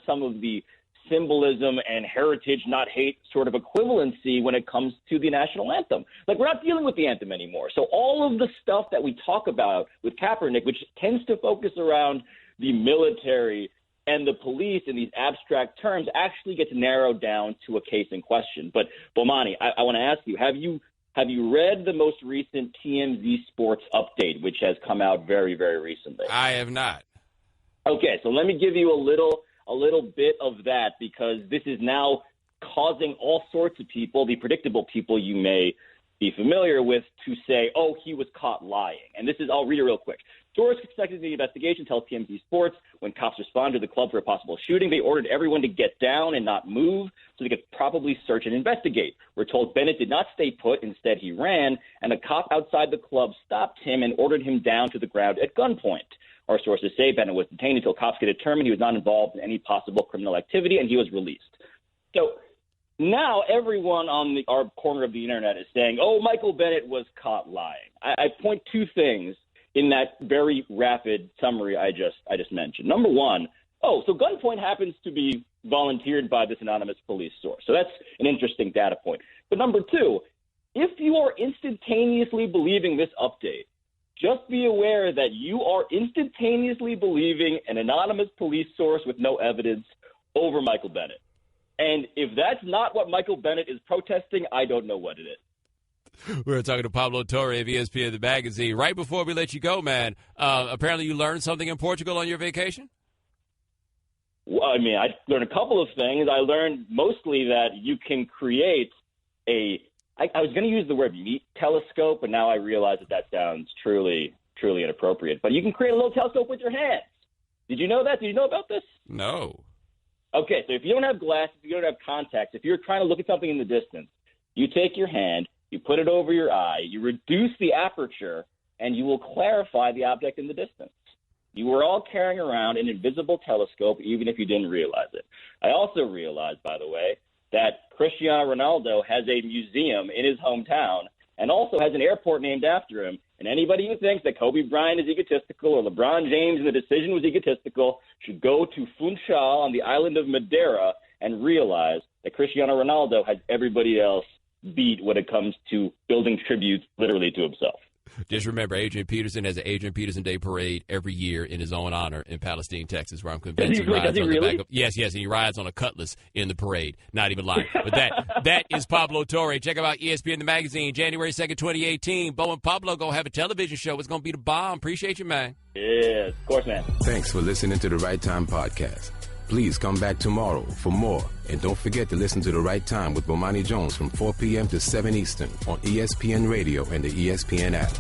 some of the symbolism and heritage, not hate sort of equivalency when it comes to the national anthem. Like, we're not dealing with the anthem anymore. So all of the stuff that we talk about with Kaepernick, which tends to focus around the military and the police in these abstract terms, actually gets narrowed down to a case in question. But Bomani, I want to ask you, have you read the most recent TMZ Sports update, which has come out very, very recently? I have not. Okay, so let me give you a little bit of that, because this is now causing all sorts of people, the predictable people you may be familiar with, to say, oh, he was caught lying. And I'll read it real quick. Source suspected the investigation tells TMZ Sports when cops responded to the club for a possible shooting, they ordered everyone to get down and not move so they could probably search and investigate. We're told Bennett did not stay put. Instead, he ran, and a cop outside the club stopped him and ordered him down to the ground at gunpoint. Our sources say Bennett was detained until cops could determine he was not involved in any possible criminal activity, and he was released. So now everyone on our corner of the internet is saying, oh, Michael Bennett was caught lying. I point two things in that very rapid summary I just mentioned. Number one, so gunpoint happens to be volunteered by this anonymous police source. So that's an interesting data point. But number two, if you are instantaneously believing this update, just be aware that you are instantaneously believing an anonymous police source with no evidence over Michael Bennett. And if that's not what Michael Bennett is protesting, I don't know what it is. We're talking to Pablo Torre of ESPN, the magazine. Right before we let you go, man, apparently you learned something in Portugal on your vacation? Well, I mean, I learned a couple of things. I learned mostly that you can create I was going to use the word meat telescope, but now I realize that sounds truly, truly inappropriate. But you can create a little telescope with your hands. Did you know that? Did you know about this? No. Okay, so if you don't have glasses, if you don't have contacts, if you're trying to look at something in the distance, you take your hand, you put it over your eye, you reduce the aperture, and you will clarify the object in the distance. You were all carrying around an invisible telescope, even if you didn't realize it. I also realized, by the way, that Cristiano Ronaldo has a museum in his hometown and also has an airport named after him. And anybody who thinks that Kobe Bryant is egotistical or LeBron James and the decision was egotistical should go to Funchal on the island of Madeira and realize that Cristiano Ronaldo has everybody else beat when it comes to building tributes literally to himself. Just remember, Adrian Peterson has an Adrian Peterson Day parade every year in his own honor in Palestine, Texas, where I'm convinced he rides on the back of. Yes, and he rides on a cutlass in the parade. Not even lying. But that is Pablo Torre. Check out ESPN, the magazine, January 2nd, 2018. Bo and Pablo going to have a television show. It's going to be the bomb. Appreciate you, man. Yeah, of course, man. Thanks for listening to The Right Time Podcast. Please come back tomorrow for more. And don't forget to listen to The Right Time with Bomani Jones from 4 p.m. to 7 Eastern on ESPN Radio and the ESPN app.